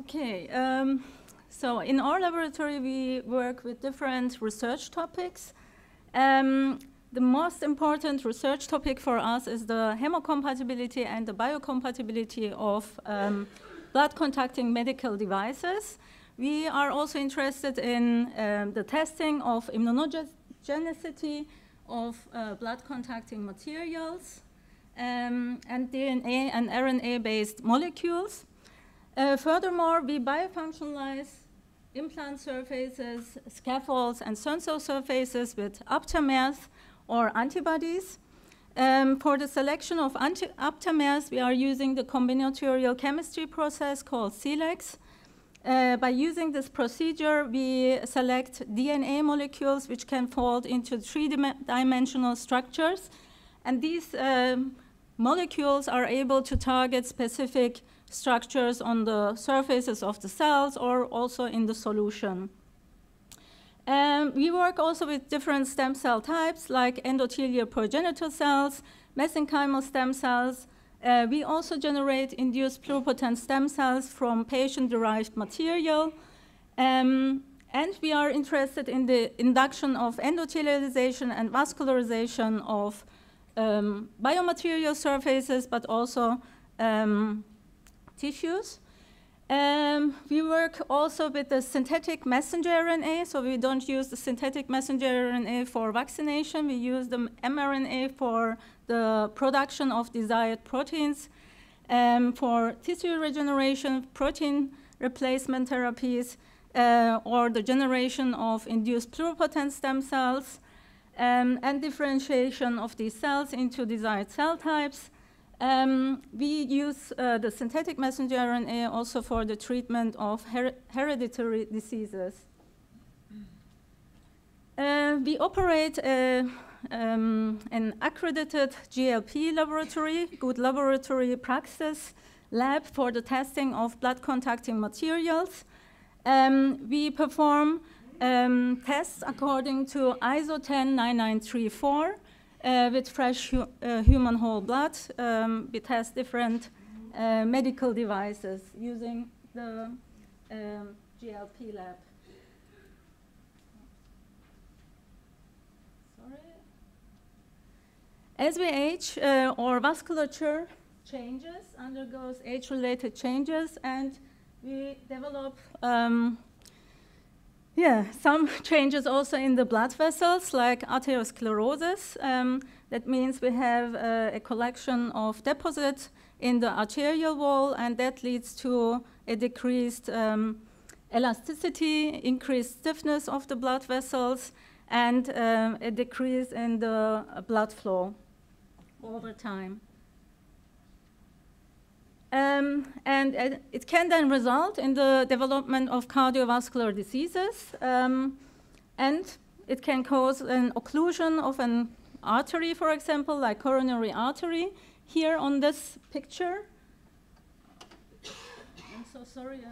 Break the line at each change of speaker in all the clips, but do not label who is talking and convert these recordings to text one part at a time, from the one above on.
Okay, so in our laboratory we work with different research topics. The most important research topic for us is the hemocompatibility and the biocompatibility of blood contacting medical devices. We are also interested in the testing of immunogenicity of blood contacting materials and DNA and RNA-based molecules. Furthermore, we biofunctionalize implant surfaces, scaffolds, and sensor surfaces with aptamers or antibodies. For the selection of aptamers, we are using the combinatorial chemistry process called CELEX. By using this procedure, we select DNA molecules which can fold into three-dimensional structures. And these molecules are able to target specific structures on the surfaces of the cells or also in the solution. We work also with different stem cell types like endothelial progenitor cells, mesenchymal stem cells. We also generate induced pluripotent stem cells from patient-derived material. And we are interested in the induction of endothelialization and vascularization of biomaterial surfaces, but also tissues. We work also with the synthetic messenger RNA, so we don't use the synthetic messenger RNA for vaccination. We use the mRNA for the production of desired proteins, for tissue regeneration, protein replacement therapies, or the generation of induced pluripotent stem cells, and differentiation of these cells into desired cell types. We use the synthetic messenger RNA also for the treatment of hereditary diseases. We operate an accredited GLP laboratory, good laboratory practice lab for the testing of blood contacting materials. We perform tests according to ISO 10994. With fresh human whole blood, we test different medical devices using the GLP lab. Sorry. As we age, our vasculature changes, undergoes age-related changes, and we develop some changes also in the blood vessels, like atherosclerosis. That means we have a collection of deposits in the arterial wall, and that leads to a decreased elasticity, increased stiffness of the blood vessels, and a decrease in the blood flow over time. And it can then result in the development of cardiovascular diseases, and it can cause an occlusion of an artery, for example, like coronary artery. Here on this picture, I'm so sorry,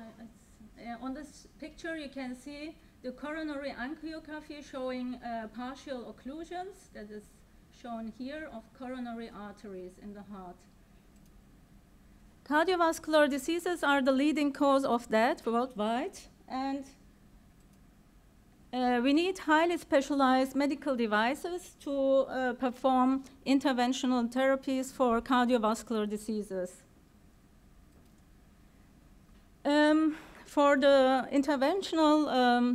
on this picture you can see the coronary angiography showing partial occlusions that is shown here of coronary arteries in the heart. Cardiovascular diseases are the leading cause of death worldwide, and we need highly specialized medical devices to perform interventional therapies for cardiovascular diseases. For the interventional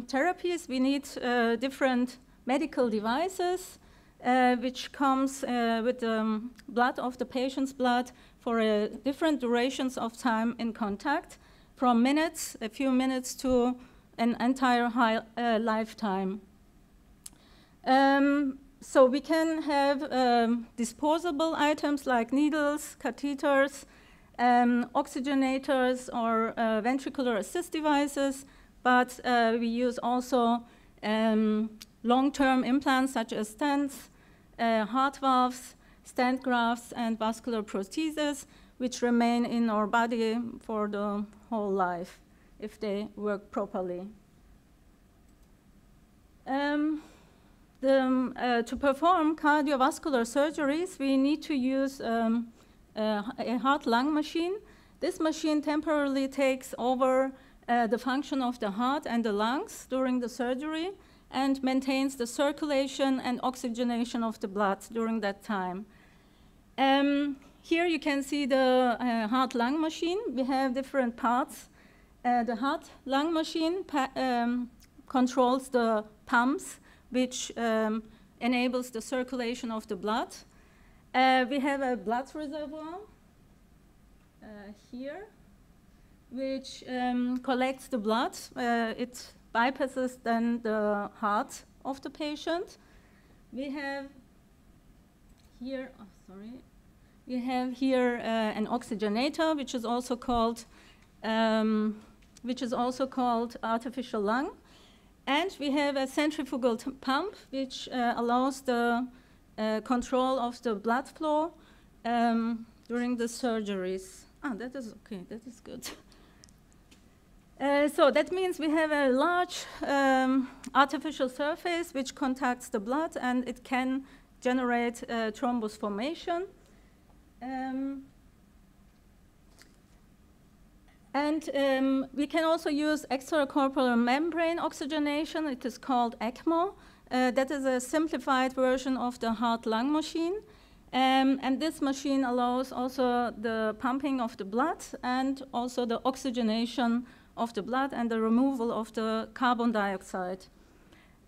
therapies, we need different medical devices, which comes with the blood of the patient's blood for different durations of time in contact, from minutes, a few minutes, to an entire lifetime. So we can have disposable items like needles, catheters, oxygenators, or ventricular assist devices, but we use also long-term implants such as stents, heart valves, stent grafts, and vascular prostheses, which remain in our body for the whole life if they work properly. To perform cardiovascular surgeries, we need to use a heart-lung machine. This machine temporarily takes over the function of the heart and the lungs during the surgery and maintains the circulation and oxygenation of the blood during that time. Here you can see the heart-lung machine. We have different parts. The heart-lung machine controls the pumps, which enables the circulation of the blood. We have a blood reservoir here, which collects the blood. It bypasses then the heart of the patient. We have here, we have here an oxygenator, which is also called artificial lung, and we have a centrifugal pump, which allows the control of the blood flow during the surgeries. Ah, that is okay. That is good. So that means we have a large artificial surface which contacts the blood, and it can generate thrombus formation. We can also use extracorporeal membrane oxygenation. It is called ECMO. That is a simplified version of the heart-lung machine. And this machine allows also the pumping of the blood and also the oxygenation of the blood and the removal of the carbon dioxide.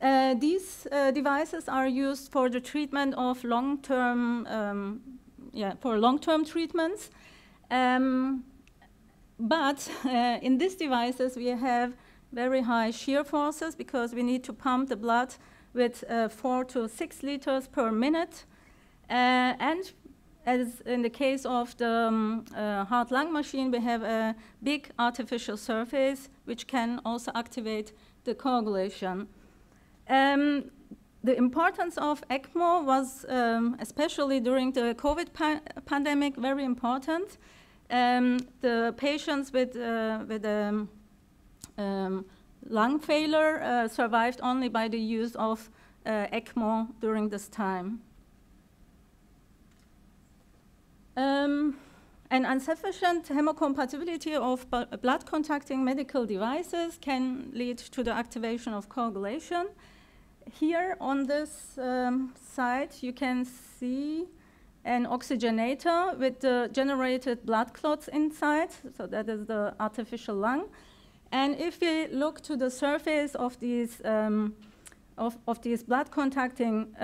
These devices are used for the treatment of long-term treatments. But in these devices, we have very high shear forces because we need to pump the blood with 4 to 6 liters per minute. And as in the case of the heart-lung machine, we have a big artificial surface which can also activate the coagulation. The importance of ECMO was, especially during the COVID pandemic, very important. The patients with lung failure survived only by the use of ECMO during this time. An insufficient hemocompatibility of blood-contacting medical devices can lead to the activation of coagulation. Here on this side, you can see an oxygenator with the generated blood clots inside, so that is the artificial lung. And if we look to the surface of these blood-contacting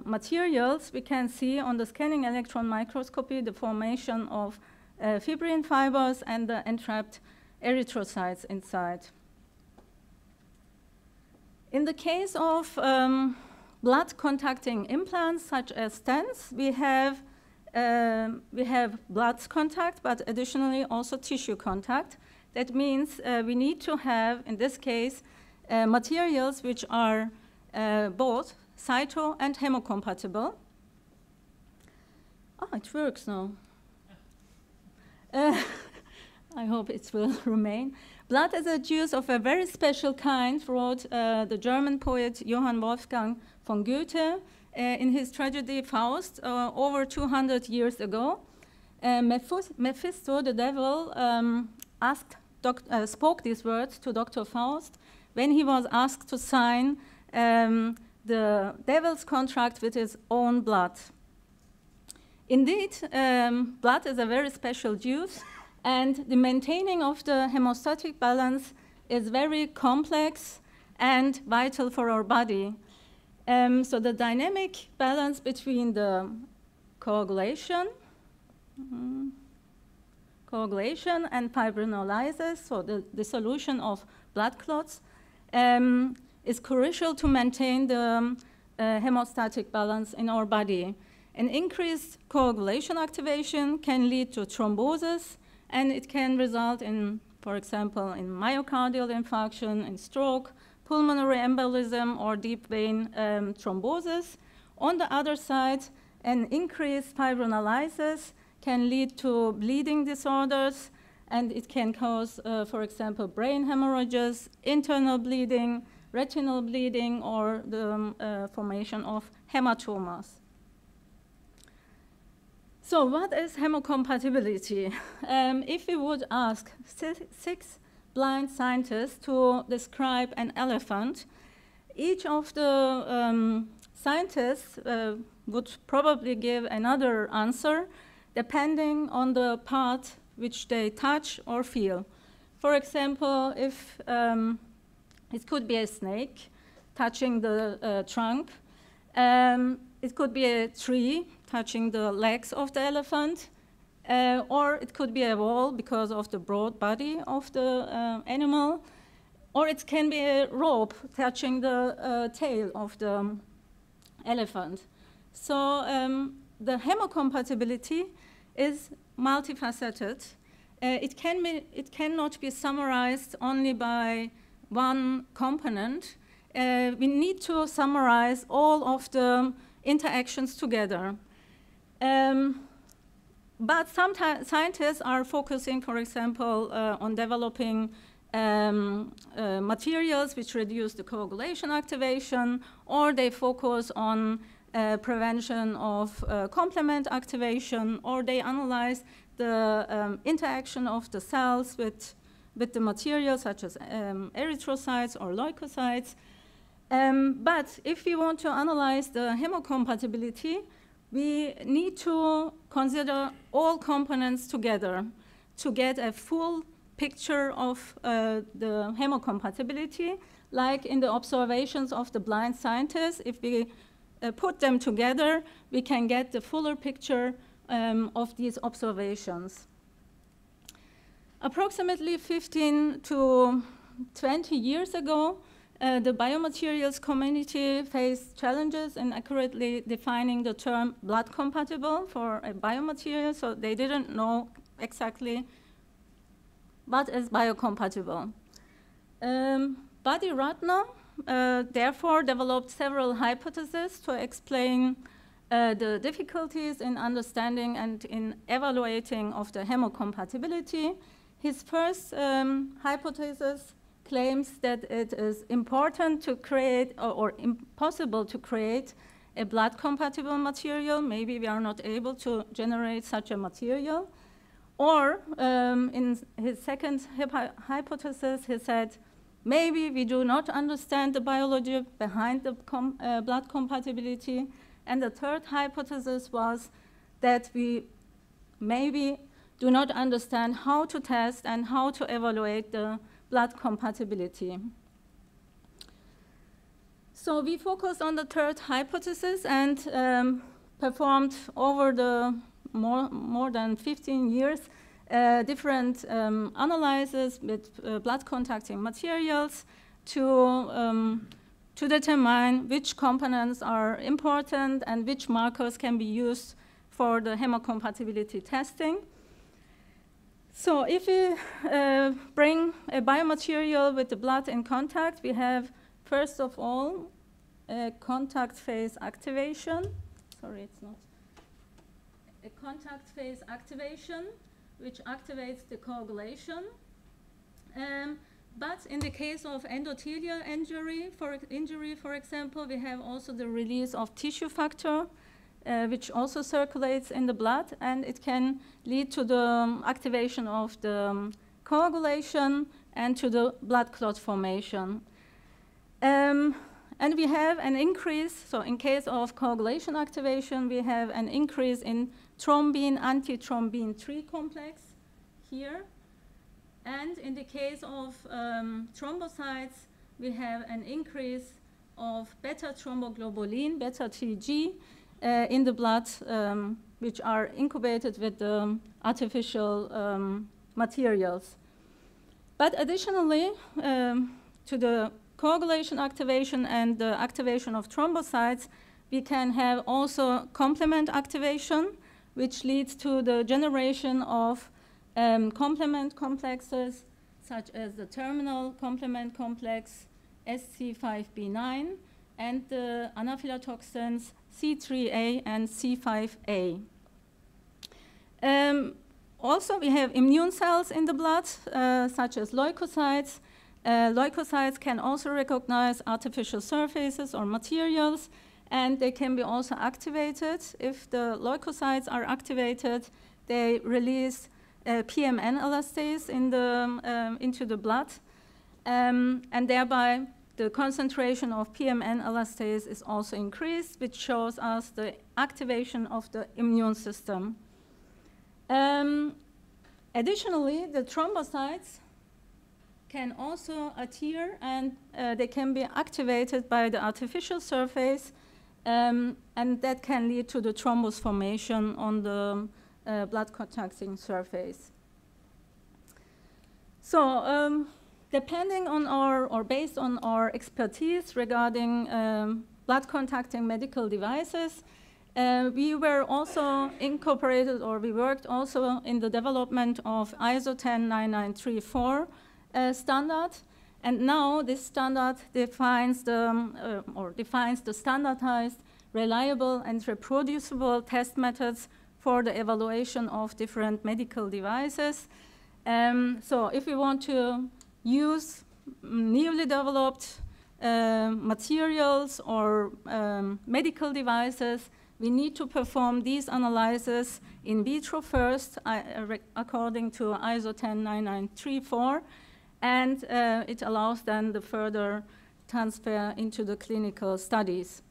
materials, we can see on the scanning electron microscopy the formation of fibrin fibers and the entrapped erythrocytes inside. In the case of blood-contacting implants, such as stents, we have blood contact, but additionally also tissue contact. That means we need to have, in this case, materials which are both cyto and hemocompatible. Oh, it works now. I hope it will remain. Blood is a juice of a very special kind, wrote the German poet Johann Wolfgang von Goethe in his tragedy Faust over 200 years ago. Mephisto, the devil, spoke these words to Dr. Faust when he was asked to sign the devil's contract with his own blood. Indeed, blood is a very special juice, and the maintaining of the hemostatic balance is very complex and vital for our body. So the dynamic balance between the coagulation and fibrinolysis, so the dissolution of blood clots, is crucial to maintain the hemostatic balance in our body. An increased coagulation activation can lead to thrombosis, and it can result in, for example, in myocardial infarction, in stroke, pulmonary embolism, or deep vein thrombosis. On the other side, an increased fibrinolysis can lead to bleeding disorders, and it can cause, for example, brain hemorrhages, internal bleeding, retinal bleeding, or the formation of hematomas. So what is hemocompatibility? If we would ask 6 blind scientists to describe an elephant. Each of the scientists would probably give another answer depending on the part which they touch or feel. For example, if it could be a snake touching the trunk, it could be a tree touching the legs of the elephant, or it could be a wall because of the broad body of the animal, or it can be a rope touching the tail of the elephant. So the hemocompatibility is multifaceted. It cannot be summarized only by one component. We need to summarize all of the interactions together. But sometimes scientists are focusing, for example, on developing materials which reduce the coagulation activation, or they focus on prevention of complement activation, or they analyze the interaction of the cells with the materials such as erythrocytes or leukocytes. But if we want to analyze the hemocompatibility, we need to consider all components together to get a full picture of the hemocompatibility, like in the observations of the blind scientists. If we put them together, we can get the fuller picture of these observations. Approximately 15 to 20 years ago, the biomaterials community faced challenges in accurately defining the term blood compatible for a biomaterial, so they didn't know exactly what is biocompatible. Buddy Ratner therefore developed several hypotheses to explain the difficulties in understanding and in evaluating of the hemocompatibility. His first hypothesis claims that it is important to create or impossible to create a blood compatible material. Maybe we are not able to generate such a material. Or in his second hypothesis, he said, maybe we do not understand the biology behind the blood compatibility. And the third hypothesis was that we maybe do not understand how to test and how to evaluate the blood compatibility. So we focused on the third hypothesis and performed over the more than 15 years different analyses with blood contacting materials to determine which components are important and which markers can be used for the hemocompatibility testing. So if we bring a biomaterial with the blood in contact, we have, first of all, a contact phase activation. Sorry, it's not. A contact phase activation, which activates the coagulation. But in the case of endothelial injury, for example, we have also the release of tissue factor, which also circulates in the blood, and it can lead to the activation of the coagulation and to the blood clot formation. And we have an increase, so in case of coagulation activation, we have an increase in thrombin, antithrombin 3 complex here. And in the case of thrombocytes, we have an increase of beta thromboglobulin, beta TG, in the blood, which are incubated with the artificial materials. But additionally, to the coagulation activation and the activation of thrombocytes, we can have also complement activation, which leads to the generation of complement complexes, such as the terminal complement complex SC5B9 and the anaphylatoxins C3A and C5A. Also, we have immune cells in the blood, such as leukocytes. Leukocytes can also recognize artificial surfaces or materials, and they can be also activated. If the leukocytes are activated, they release PMN elastase into the blood, and thereby the concentration of PMN elastase is also increased, which shows us the activation of the immune system. Additionally, the thrombocytes can also adhere, and they can be activated by the artificial surface, and that can lead to the thrombus formation on the blood contacting surface. So depending on or based on our expertise regarding blood contacting medical devices, we were also incorporated, or we worked also in the development of ISO 10994 standard. And now this standard defines the standardized, reliable, and reproducible test methods for the evaluation of different medical devices. So if we want to use newly developed materials or medical devices, we need to perform these analyses in vitro first, according to ISO 10994, and it allows then the further transfer into the clinical studies.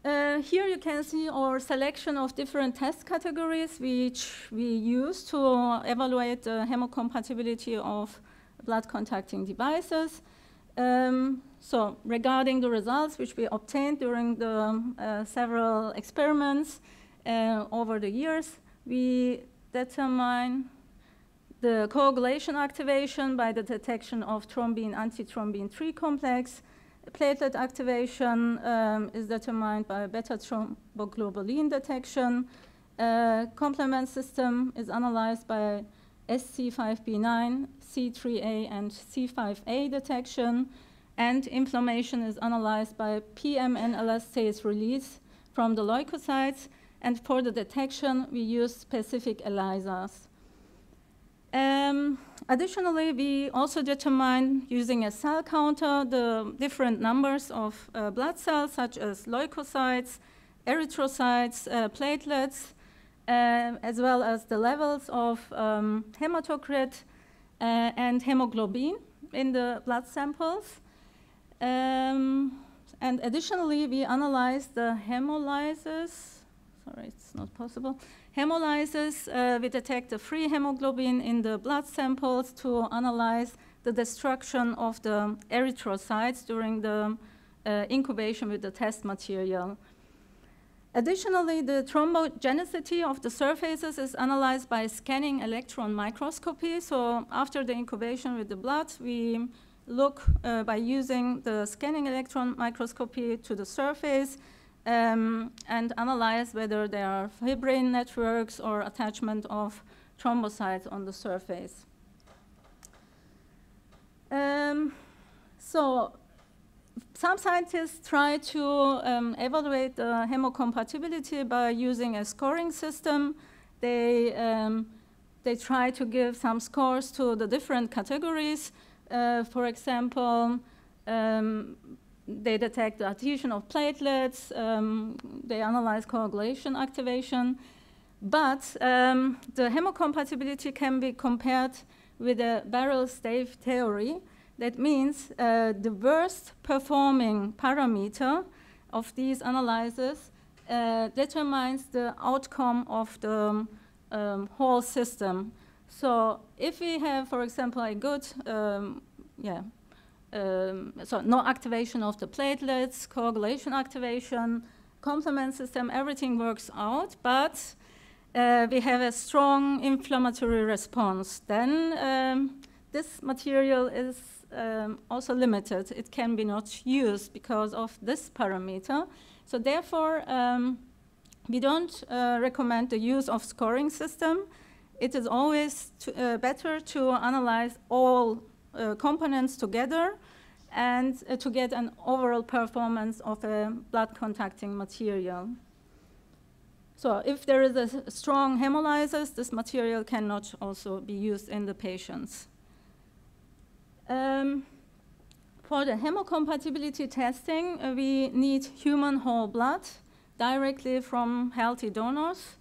Here you can see our selection of different test categories which we use to evaluate the hemocompatibility of blood contacting devices. So regarding the results which we obtained during the several experiments over the years, we determine the coagulation activation by the detection of thrombin antithrombin 3 complex. Platelet activation is determined by beta thromboglobulin detection. Complement system is analyzed by SC5B9, C3A, and C5A detection. And inflammation is analyzed by PMN elastase release from the leukocytes. And for the detection, we use specific ELISAs. Additionally, we also determine, using a cell counter, the different numbers of blood cells, such as leukocytes, erythrocytes, platelets, as well as the levels of hematocrit and hemoglobin in the blood samples. And additionally, we analyze the hemolysis. Sorry, it's not possible. Hemolysis, we detect the free hemoglobin in the blood samples to analyze the destruction of the erythrocytes during the incubation with the test material. Additionally, the thrombogenicity of the surfaces is analyzed by scanning electron microscopy. So after the incubation with the blood, we look by using the scanning electron microscopy to the surface and analyze whether there are fibrin networks or attachment of thrombocytes on the surface. So some scientists try to evaluate the hemocompatibility by using a scoring system. They try to give some scores to the different categories. For example, they detect the adhesion of platelets, they analyze coagulation activation, but the hemocompatibility can be compared with a barrel stave theory. That means the worst performing parameter of these analyses determines the outcome of the whole system. So if we have, for example, a good, so no activation of the platelets, coagulation activation, complement system, everything works out, but we have a strong inflammatory response, then this material is also limited. It can be not used because of this parameter. So therefore, we don't recommend the use of scoring system. It is always better to analyze all components together and to get an overall performance of a blood contacting material. So if there is a strong hemolysis, this material cannot also be used in the patients. For the hemocompatibility testing, we need human whole blood directly from healthy donors.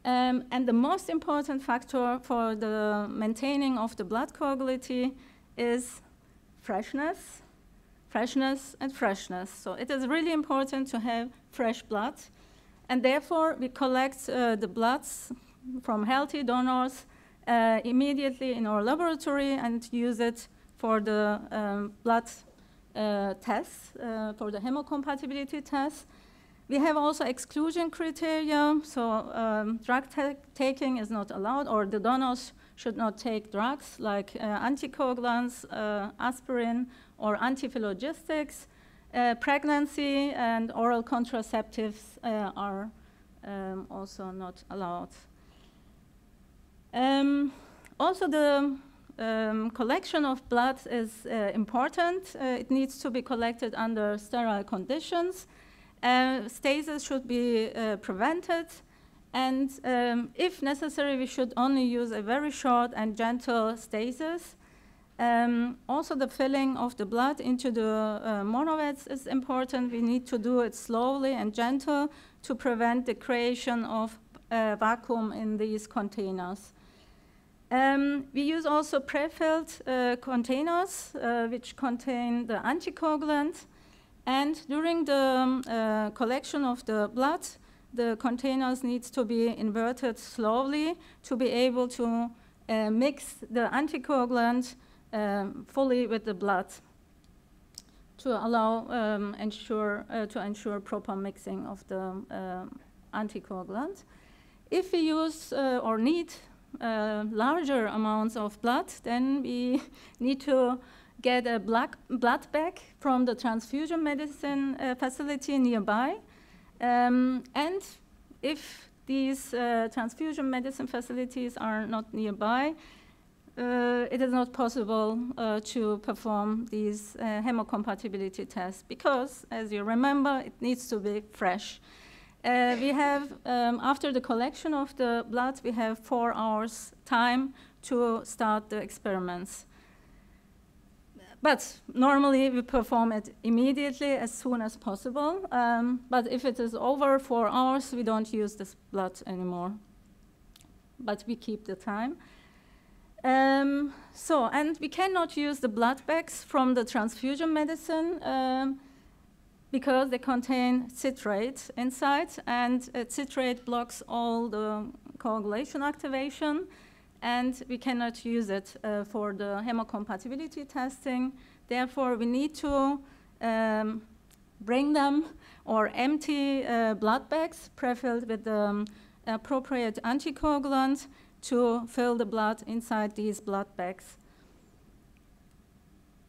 And the most important factor for the maintaining of the blood coagulability is freshness, and freshness. So it is really important to have fresh blood. And therefore, we collect the bloods from healthy donors immediately in our laboratory and use it for the blood tests, for the hemocompatibility tests. We have also exclusion criteria, so drug taking is not allowed, or the donors should not take drugs like anticoagulants, aspirin, or antiphlogistics. Pregnancy and oral contraceptives are also not allowed. Also, the collection of blood is important. It needs to be collected under sterile conditions. Stasis should be prevented, and if necessary, we should only use a very short and gentle stasis. Also, the filling of the blood into the monovets is important. We need to do it slowly and gentle to prevent the creation of vacuum in these containers. We use also pre-filled containers which contain the anticoagulant. And during the collection of the blood, the containers need to be inverted slowly to be able to mix the anticoagulant fully with the blood to allow to ensure proper mixing of the anticoagulant. If we use or need larger amounts of blood, then we need to get a blood bag from the transfusion medicine facility nearby. And if these transfusion medicine facilities are not nearby, it is not possible to perform these hemocompatibility tests because, as you remember, it needs to be fresh. We have, after the collection of the blood, we have 4 hours time to start the experiments. But normally we perform it immediately as soon as possible. But if it is over 4 hours, we don't use this blood anymore. But we keep the time. And we cannot use the blood bags from the transfusion medicine because they contain citrate inside, and citrate blocks all the coagulation activation, and we cannot use it for the hemocompatibility testing. Therefore, we need to bring them or empty blood bags pre-filled with the appropriate anticoagulant to fill the blood inside these blood bags.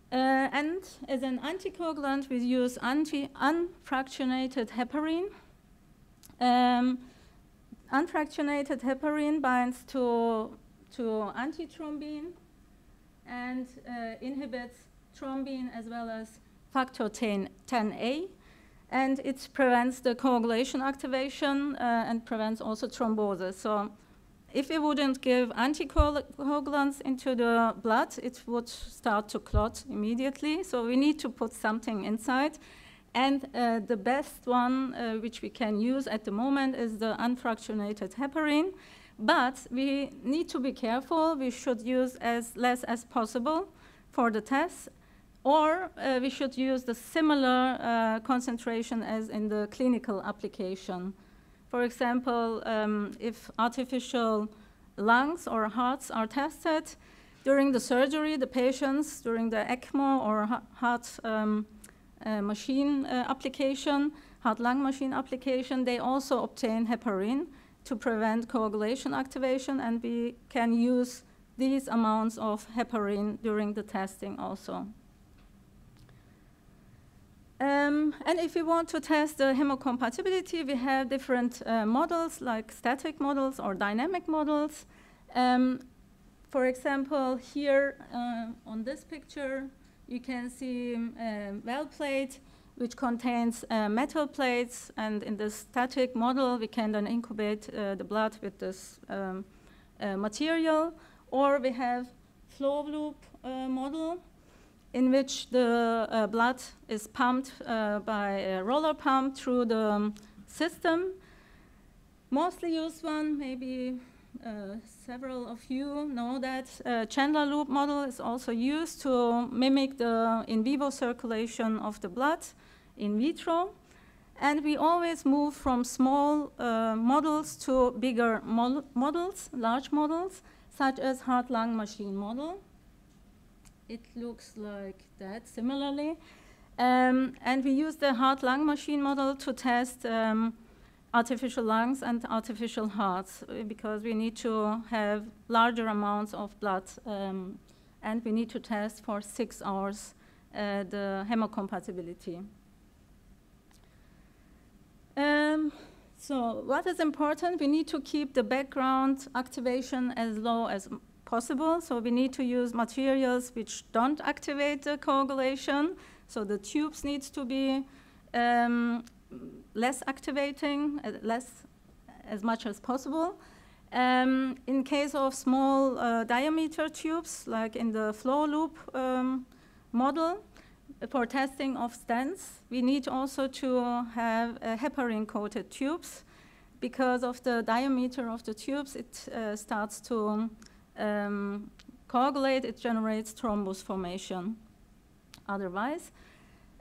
And as an anticoagulant, we use unfractionated heparin. Unfractionated heparin binds to antithrombin and inhibits thrombin as well as factor 10A. And it prevents the coagulation activation and prevents also thrombosis. So if we wouldn't give anticoagulants into the blood, it would start to clot immediately. So we need to put something inside. And the best one which we can use at the moment is the unfractionated heparin. But we need to be careful. We should use as less as possible for the tests, or we should use the similar concentration as in the clinical application. For example, if artificial lungs or hearts are tested during the surgery, the patients during the ECMO or heart machine application, heart-lung machine application, they also obtain heparin to prevent coagulation activation, and we can use these amounts of heparin during the testing also. And if we want to test the hemocompatibility, we have different models like static models or dynamic models. For example, here on this picture, you can see a well plate which contains metal plates, and in the static model, we can then incubate the blood with this material. Or we have flow loop model, in which the blood is pumped by a roller pump through the system. mostly used one, maybe several of you know that Chandler loop model is also used to mimic the in vivo circulation of the blood in vitro. And we always move from small models to bigger models, large models, such as heart-lung machine model. It looks like that similarly. And we use the heart-lung machine model to test artificial lungs and artificial hearts because we need to have larger amounts of blood and we need to test for 6 hours the hemocompatibility. So what is important? We need to keep the background activation as low as possible. So we need to use materials which don't activate the coagulation. So the tubes need to be less activating, as much as possible. In case of small diameter tubes, like in the flow loop model, for testing of stents, we need also to have heparin-coated tubes. Because of the diameter of the tubes, it starts to coagulate, it generates thrombose formation otherwise.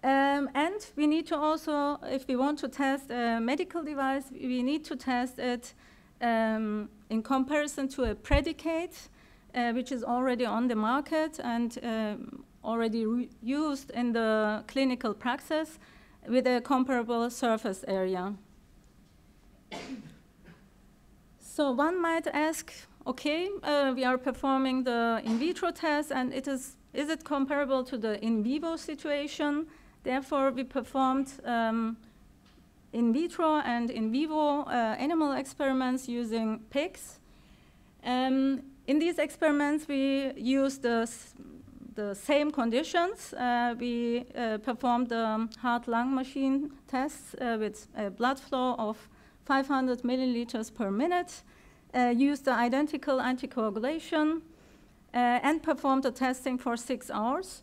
And we need to also, if we want to test a medical device, we need to test it in comparison to a predicate, which is already on the market and already used in the clinical practice with a comparable surface area. So one might ask, okay, we are performing the in vitro test, and is it comparable to the in vivo situation? Therefore, we performed in vitro and in vivo animal experiments using pigs. In these experiments, we used the same conditions. We performed the heart-lung machine tests with a blood flow of 500 milliliters per minute, used the identical anticoagulation, and performed the testing for 6 hours.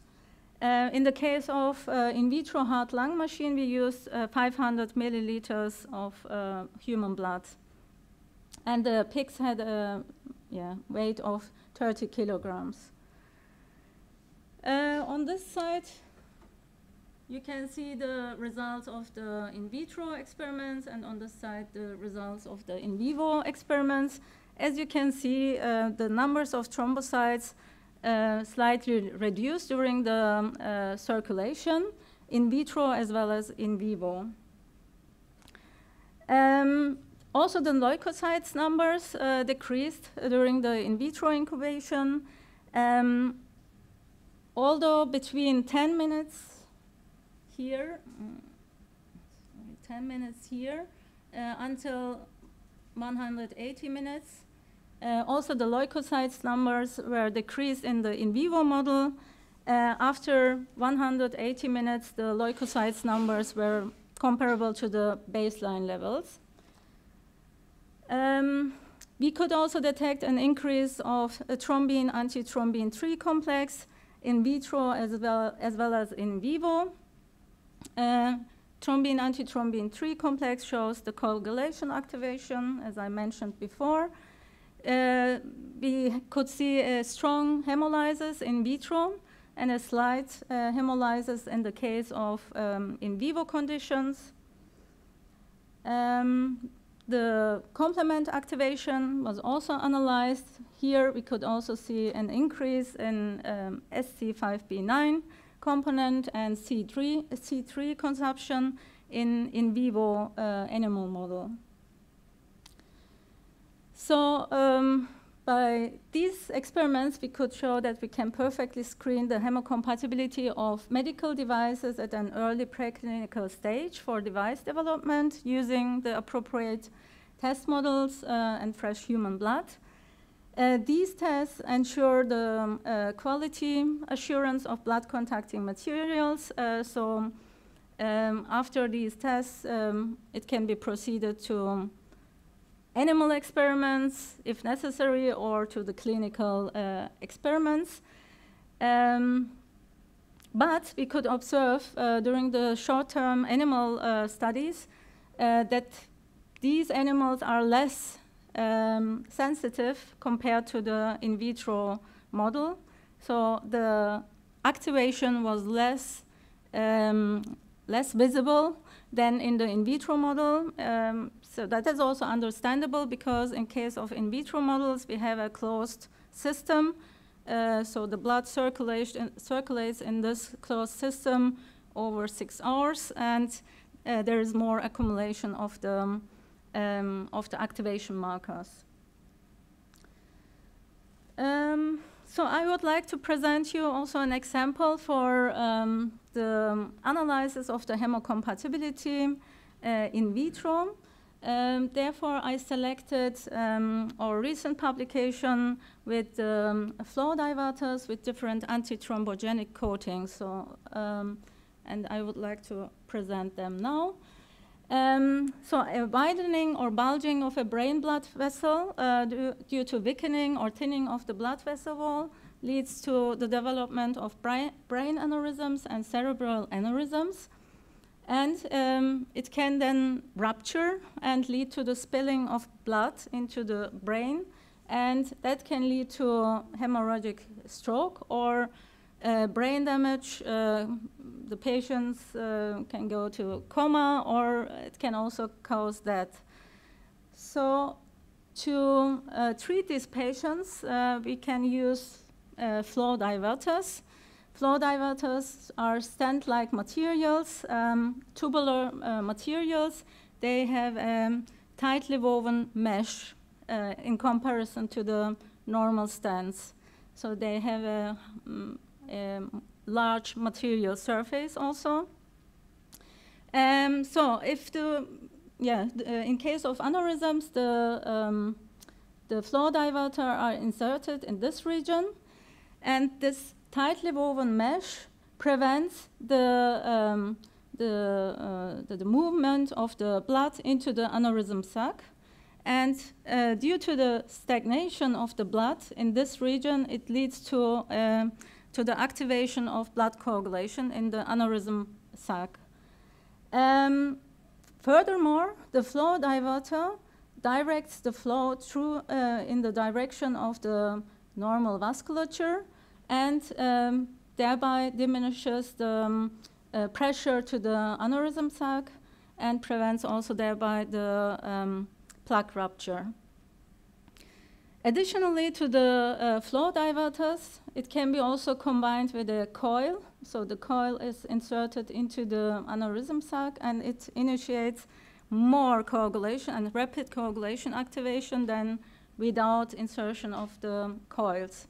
In the case of in vitro heart-lung machine, we used 500 milliliters of human blood. And the pigs had a weight of 30 kilograms. On this side, you can see the results of the in vitro experiments, and on this side, the results of the in vivo experiments. As you can see, the numbers of thrombocytes slightly reduced during the circulation, in vitro as well as in vivo. Also, the leukocytes numbers decreased during the in vitro incubation. Although between 10 minutes here, 10 minutes here, until 180 minutes, also the leukocytes numbers were decreased in the in vivo model. After 180 minutes, the leukocytes numbers were comparable to the baseline levels. We could also detect an increase of a thrombin antithrombin 3 complex in vitro as well as in vivo. Thrombin antithrombin 3 complex shows the coagulation activation, as I mentioned before. We could see a strong hemolysis in vitro and a slight hemolysis in the case of in vivo conditions. The complement activation was also analyzed. Here we could also see an increase in SC5B9 component and C3 consumption in vivo animal model. So by these experiments, we could show that we can perfectly screen the hemocompatibility of medical devices at an early preclinical stage for device development using the appropriate test models and fresh human blood. These tests ensure the quality assurance of blood contacting materials. After these tests, it can be proceeded to animal experiments, if necessary, or to the clinical experiments. But we could observe during the short-term animal studies that these animals are less sensitive compared to the in vitro model. So the activation was less visible than in the in vitro model. So that is also understandable because in case of in vitro models, we have a closed system. So the blood circulates in this closed system over 6 hours, and there is more accumulation of the activation markers. So I would like to present you also an example for the analysis of the hemocompatibility in vitro. Therefore, I selected our recent publication with flow diverters with different antithrombogenic coatings. So, and I would like to present them now. So a widening or bulging of a brain blood vessel due to thickening or thinning of the blood vessel wall leads to the development of brain aneurysms and cerebral aneurysms. And it can then rupture and lead to the spilling of blood into the brain. And that can lead to hemorrhagic stroke or brain damage. The patients can go to coma, or it can also cause death. So to treat these patients, we can use flow diverters. Flow diverters are stent-like materials, tubular materials. They have a tightly woven mesh in comparison to the normal stents. So they have a large material surface also. So if in case of aneurysms, the flow diverter are inserted in this region, and this tightly woven mesh prevents the movement of the blood into the aneurysm sac. And due to the stagnation of the blood in this region, it leads to the activation of blood coagulation in the aneurysm sac. Furthermore, the flow diverter directs the flow through in the direction of the normal vasculature, and thereby diminishes the pressure to the aneurysm sac and prevents also thereby the plaque rupture. Additionally to the flow diverters, it can be also combined with a coil. So the coil is inserted into the aneurysm sac, and it initiates more coagulation and rapid coagulation activation than without insertion of the coils.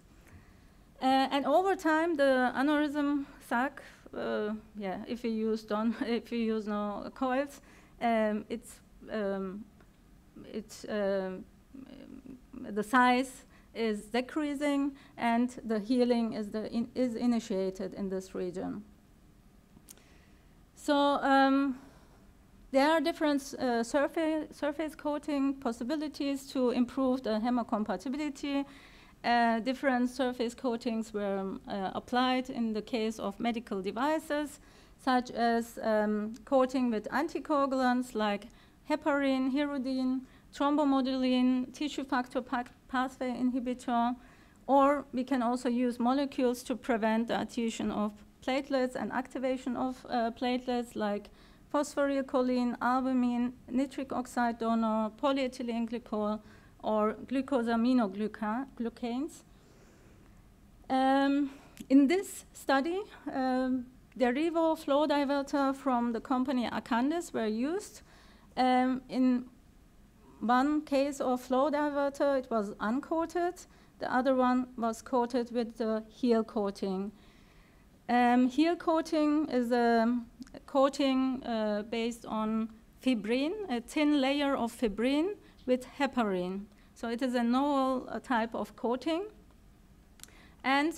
And over time, the aneurysm sac, if you use no coils, the size is decreasing, and the healing is initiated in this region. So there are different surface coating possibilities to improve the hemocompatibility. Different surface coatings were applied in the case of medical devices, such as coating with anticoagulants like heparin, hirudin, thrombomodulin, tissue factor pathway inhibitor, or we can also use molecules to prevent the adhesion of platelets and activation of platelets like phosphorylcholine, albumin, nitric oxide donor, polyethylene glycol, or glucosaminoglucans. In this study, the Revo flow diverter from the company Acandis were used. In one case of flow diverter, it was uncoated. The other one was coated with the heel coating. Heel coating is a coating based on fibrin, a thin layer of fibrin with heparin. So it is a novel type of coating. And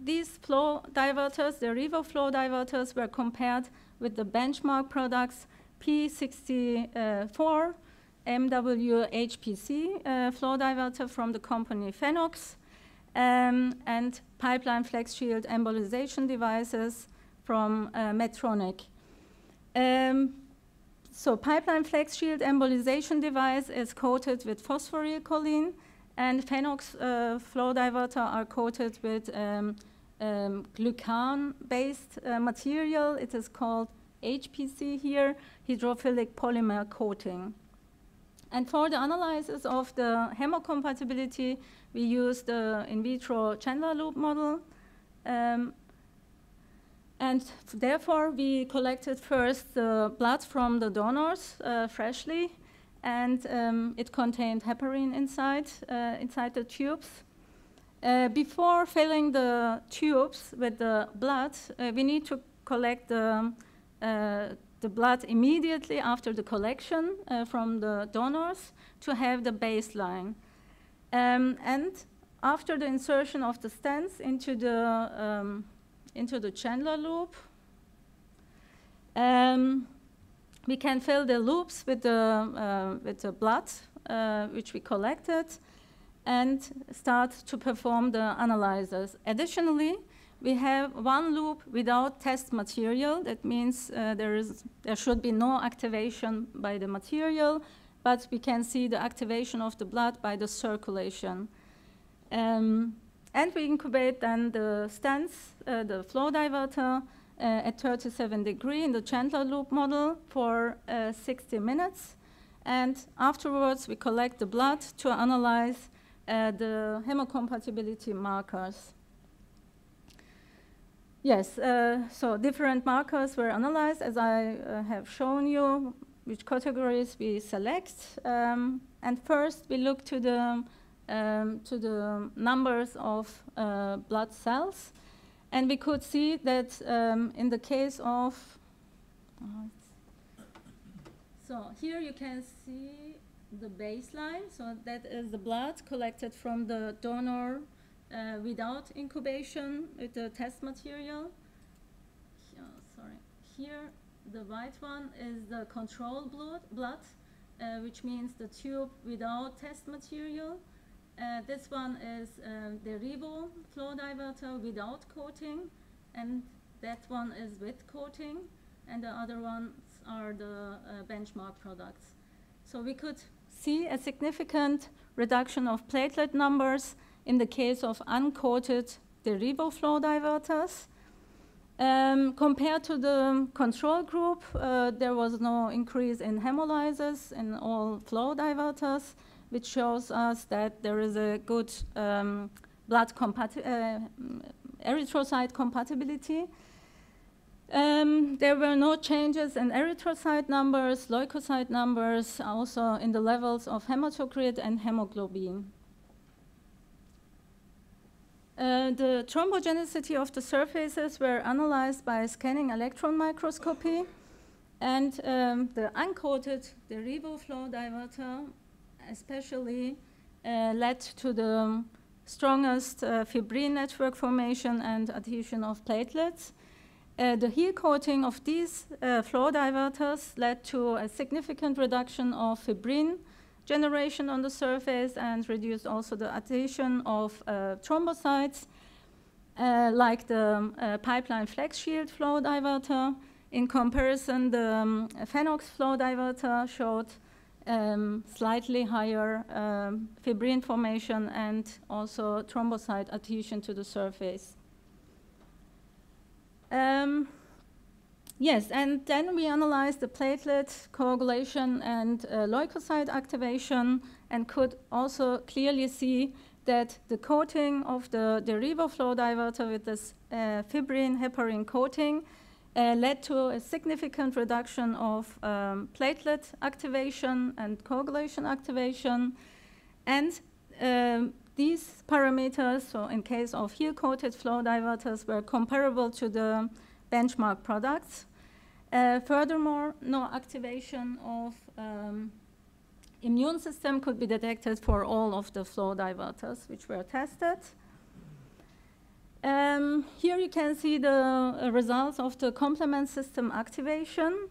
these flow diverters, the Revo flow diverters, were compared with the benchmark products P64, MWHPC flow diverter from the company Phenox, and pipeline flex shield embolization devices from Medtronic. So pipeline flex shield embolization device is coated with phosphorylcholine, and Phenox flow diverter are coated with glucan-based material. It is called HPC here, hydrophilic polymer coating. And for the analysis of the hemocompatibility, we use the in vitro Chandler loop model. And therefore, we collected first the blood from the donors freshly, and it contained heparin inside the tubes. Before filling the tubes with the blood, we need to collect the blood immediately after the collection from the donors to have the baseline. And after the insertion of the stents into the Chandler loop, we can fill the loops with the blood which we collected and start to perform the analysis. Additionally, we have one loop without test material. That means there should be no activation by the material, but we can see the activation of the blood by the circulation. And we incubate then the stents, the flow diverter, at 37 degrees in the Chandler loop model for 60 minutes. And afterwards, we collect the blood to analyze the hemocompatibility markers. Yes, so different markers were analyzed, as I have shown you, which categories we select. And first, we look to the numbers of blood cells. And we could see that in the case of, so here you can see the baseline. So that is the blood collected from the donor without incubation with the test material. Here the white one is the control blood, which means the tube without test material. This one is the Revo flow diverter without coating, and that one is with coating, and the other ones are the benchmark products. So we could see a significant reduction of platelet numbers in the case of uncoated the Revo flow diverters. Compared to the control group, there was no increase in hemolysis in all flow diverters, which shows us that there is a good erythrocyte compatibility. There were no changes in erythrocyte numbers, leukocyte numbers, also in the levels of hematocrit and hemoglobin. The thrombogenicity of the surfaces were analyzed by scanning electron microscopy, and the uncoated, the Revo flow diverter, especially led to the strongest fibrin network formation and adhesion of platelets. The heel coating of these flow diverters led to a significant reduction of fibrin generation on the surface and reduced also the adhesion of thrombocytes, like the pipeline flex shield flow diverter. In comparison, the Phenox flow diverter showed slightly higher fibrin formation and also thrombocyte adhesion to the surface. Yes, and then we analyzed the platelet coagulation and leukocyte activation, and could also clearly see that the coating of the Revo flow diverter with this fibrin heparin coating led to a significant reduction of platelet activation and coagulation activation. And these parameters, so in case of heel-coated flow diverters, were comparable to the benchmark products. Furthermore, no activation of immune system could be detected for all of the flow diverters which were tested. Here you can see the results of the complement system activation.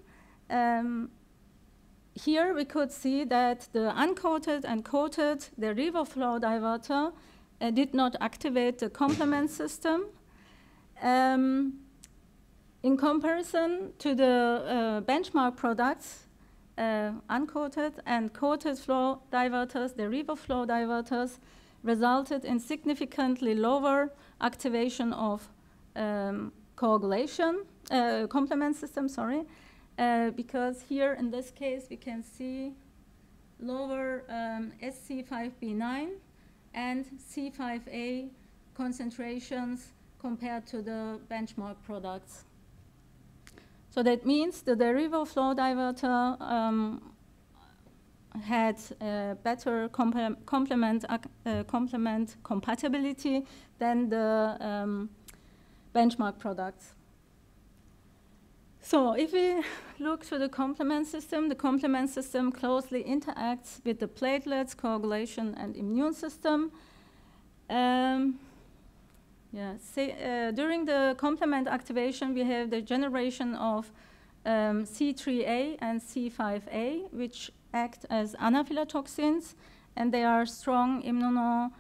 Here we could see that the uncoated and coated, the Revo flow diverter, did not activate the complement system. In comparison to the benchmark products, uncoated, and coated flow diverters, the river flow diverters, resulted in significantly lower activation of coagulation, complement system, sorry, because here in this case we can see lower SC5B9 and C5A concentrations compared to the benchmark products. So that means the river flow diverter had better complement compatibility than the benchmark products. So if we look to the complement system closely interacts with the platelets, coagulation, and immune system. During the complement activation, we have the generation of C3A and C5A, which act as anaphylatoxins, and they are strong immune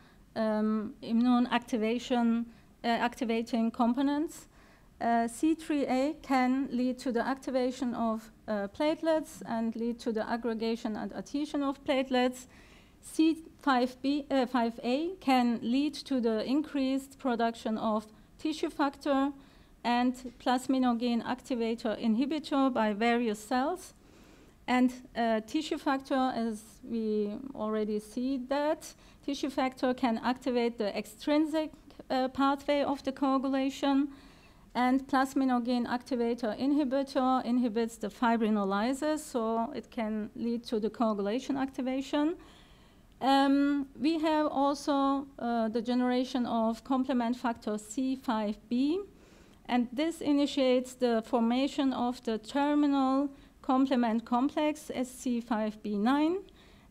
activating components. C3A can lead to the activation of platelets and lead to the aggregation and adhesion of platelets. C5A can lead to the increased production of tissue factor and plasminogen activator inhibitor by various cells. And tissue factor, as we already see that, tissue factor can activate the extrinsic pathway of the coagulation, and plasminogen activator inhibitor inhibits the fibrinolysis, so it can lead to the coagulation activation. We have also the generation of complement factor C5b, and this initiates the formation of the terminal complement complex SC5b9,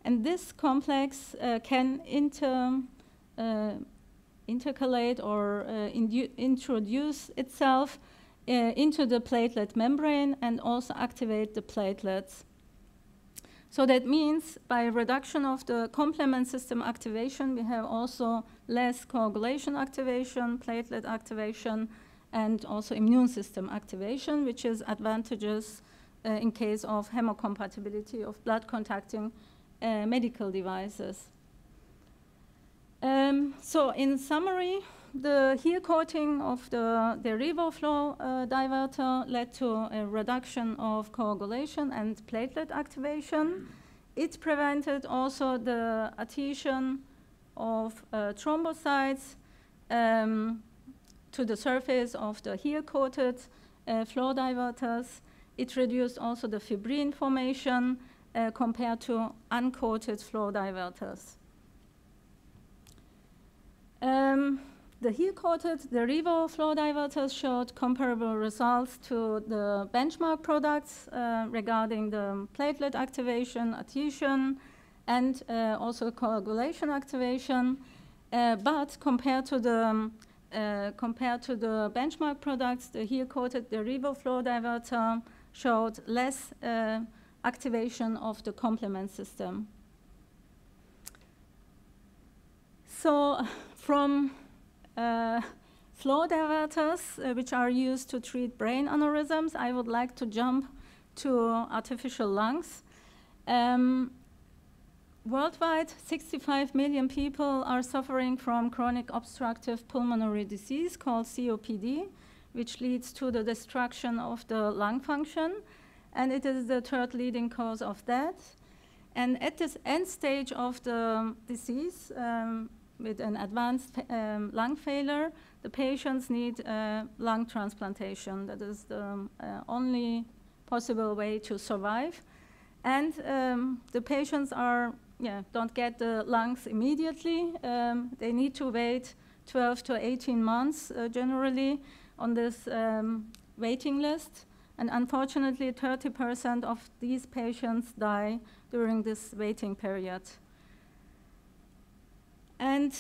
and this complex can intercalate or introduce itself into the platelet membrane and also activate the platelets. So that means by reduction of the complement system activation, we have also less coagulation activation, platelet activation, and also immune system activation, which is advantageous in case of hemocompatibility of blood-contacting medical devices. So in summary, the heel coating of the RivoFlow diverter led to a reduction of coagulation and platelet activation. It prevented also the adhesion of thrombocytes to the surface of the heel coated flow diverters. It reduced also the fibrin formation compared to uncoated flow diverters. The heel-coated, the Rivo flow diverters showed comparable results to the benchmark products regarding the platelet activation, adhesion, and also coagulation activation. But compared to the benchmark products, the heel-coated, the Rivo flow diverter showed less activation of the complement system. So from flow diverters, which are used to treat brain aneurysms, I would like to jump to artificial lungs. Worldwide, 65 million people are suffering from chronic obstructive pulmonary disease called COPD, which leads to the destruction of the lung function, and it is the third leading cause of death. And at this end stage of the disease, with an advanced lung failure, the patients need lung transplantation. That is the only possible way to survive. And the patients don't get the lungs immediately. They need to wait 12 to 18 months generally on this waiting list. And unfortunately, 30% of these patients die during this waiting period. And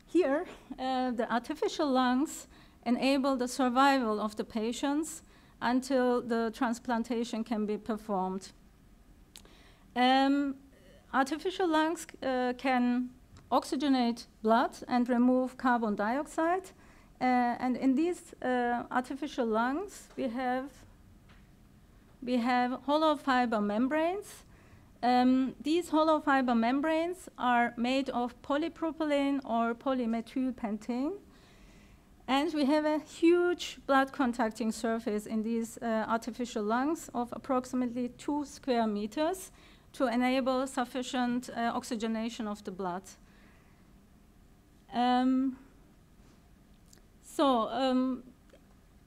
here, the artificial lungs enable the survival of the patients until the transplantation can be performed. Artificial lungs can oxygenate blood and remove carbon dioxide. And in these artificial lungs, we have we have hollow fiber membranes. These hollow fiber membranes are made of polypropylene or polymethylpentane. And we have a huge blood contacting surface in these artificial lungs of approximately 2 square meters to enable sufficient oxygenation of the blood.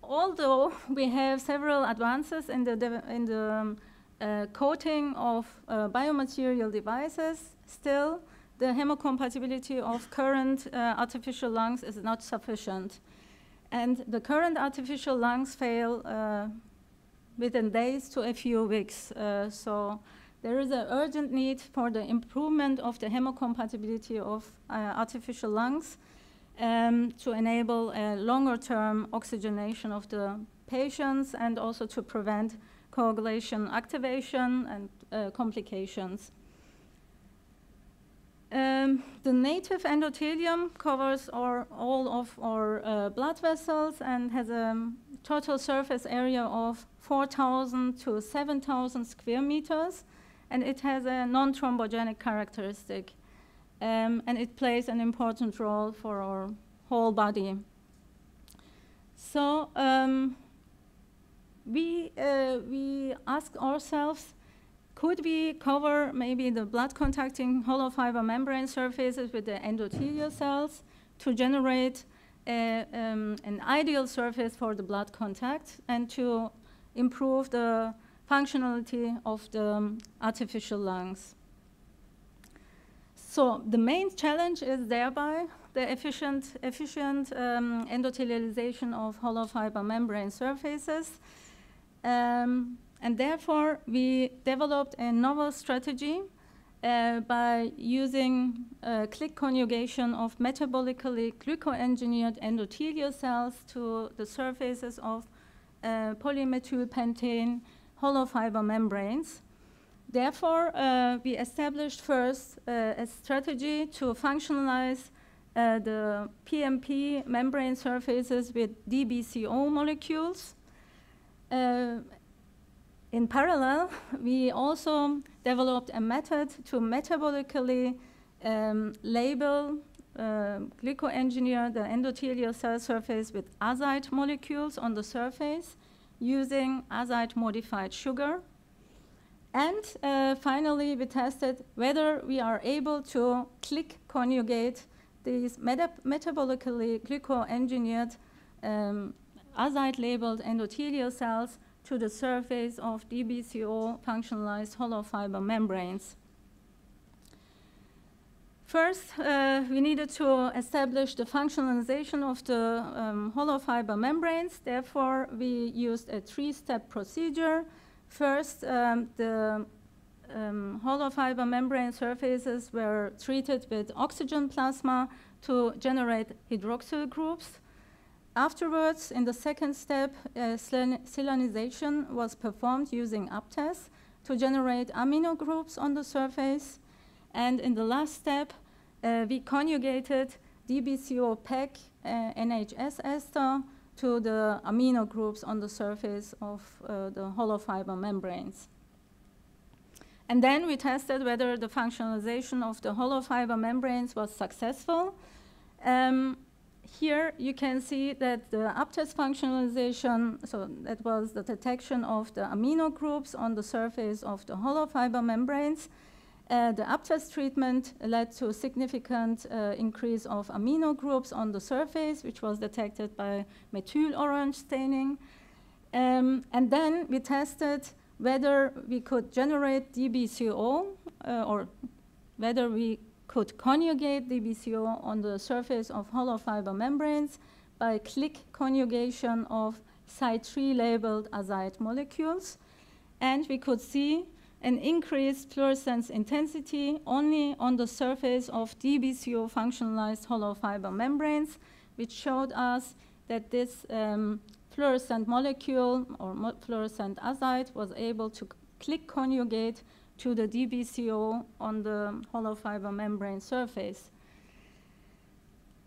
Although we have several advances in the coating of biomaterial devices, still the hemocompatibility of current artificial lungs is not sufficient. And the current artificial lungs fail within days to a few weeks. So there is an urgent need for the improvement of the hemocompatibility of artificial lungs to enable a longer-term oxygenation of the patients and also to prevent coagulation activation and complications. The native endothelium covers all of our blood vessels and has a total surface area of 4,000 to 7,000 square meters, and it has a non-thrombogenic characteristic, and it plays an important role for our whole body. So we asked ourselves, could we cover maybe the blood-contacting hollow fiber membrane surfaces with the endothelial cells to generate an ideal surface for the blood contact and to improve the functionality of the artificial lungs? So the main challenge is thereby the efficient endothelialization of hollow fiber membrane surfaces. And therefore, we developed a novel strategy by using click conjugation of metabolically glycoengineered endothelial cells to the surfaces of polymethylpentane hollow fiber membranes. Therefore, we established first a strategy to functionalize the PMP membrane surfaces with DBCO molecules. In parallel, we also developed a method to metabolically label, glycoengineer the endothelial cell surface with azide molecules on the surface using azide-modified sugar. And finally, we tested whether we are able to click conjugate these metabolically glycoengineered azide-labeled endothelial cells to the surface of DBCO functionalized hollow fiber membranes. First, we needed to establish the functionalization of the hollow fiber membranes. Therefore, we used a 3-step procedure. First, the hollow fiber membrane surfaces were treated with oxygen plasma to generate hydroxyl groups. Afterwards, in the second step, selenization was performed using APTES to generate amino groups on the surface. And in the last step, we conjugated DBCO PEG NHS ester to the amino groups on the surface of the hollow fiber membranes. And then we tested whether the functionalization of the hollow fiber membranes was successful. Here you can see that the APTES functionalization, so that was the detection of the amino groups on the surface of the hollow fiber membranes. The APTES treatment led to a significant increase of amino groups on the surface, which was detected by methyl orange staining. And then we tested whether we could generate DBCO or whether we could conjugate DBCO on the surface of hollow fiber membranes by click conjugation of site 3 labeled azide molecules. And we could see an increased fluorescence intensity only on the surface of DBCO functionalized hollow fiber membranes, which showed us that this fluorescent molecule or fluorescent azide was able to click conjugate to the DBCO on the hollow fiber membrane surface.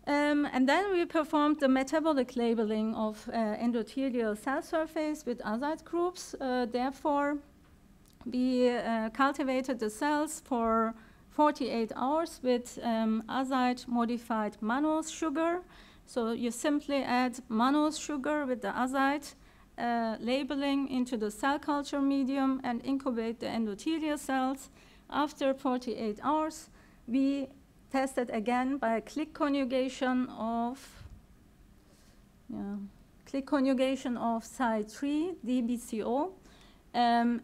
And then we performed the metabolic labeling of endothelial cell surface with azide groups. Therefore, we cultivated the cells for 48 hours with azide-modified mannose sugar. So you simply add mannose sugar with the azide labeling into the cell culture medium and incubate the endothelial cells. After 48 hours, we tested again by a click conjugation of Cy3 DBCO,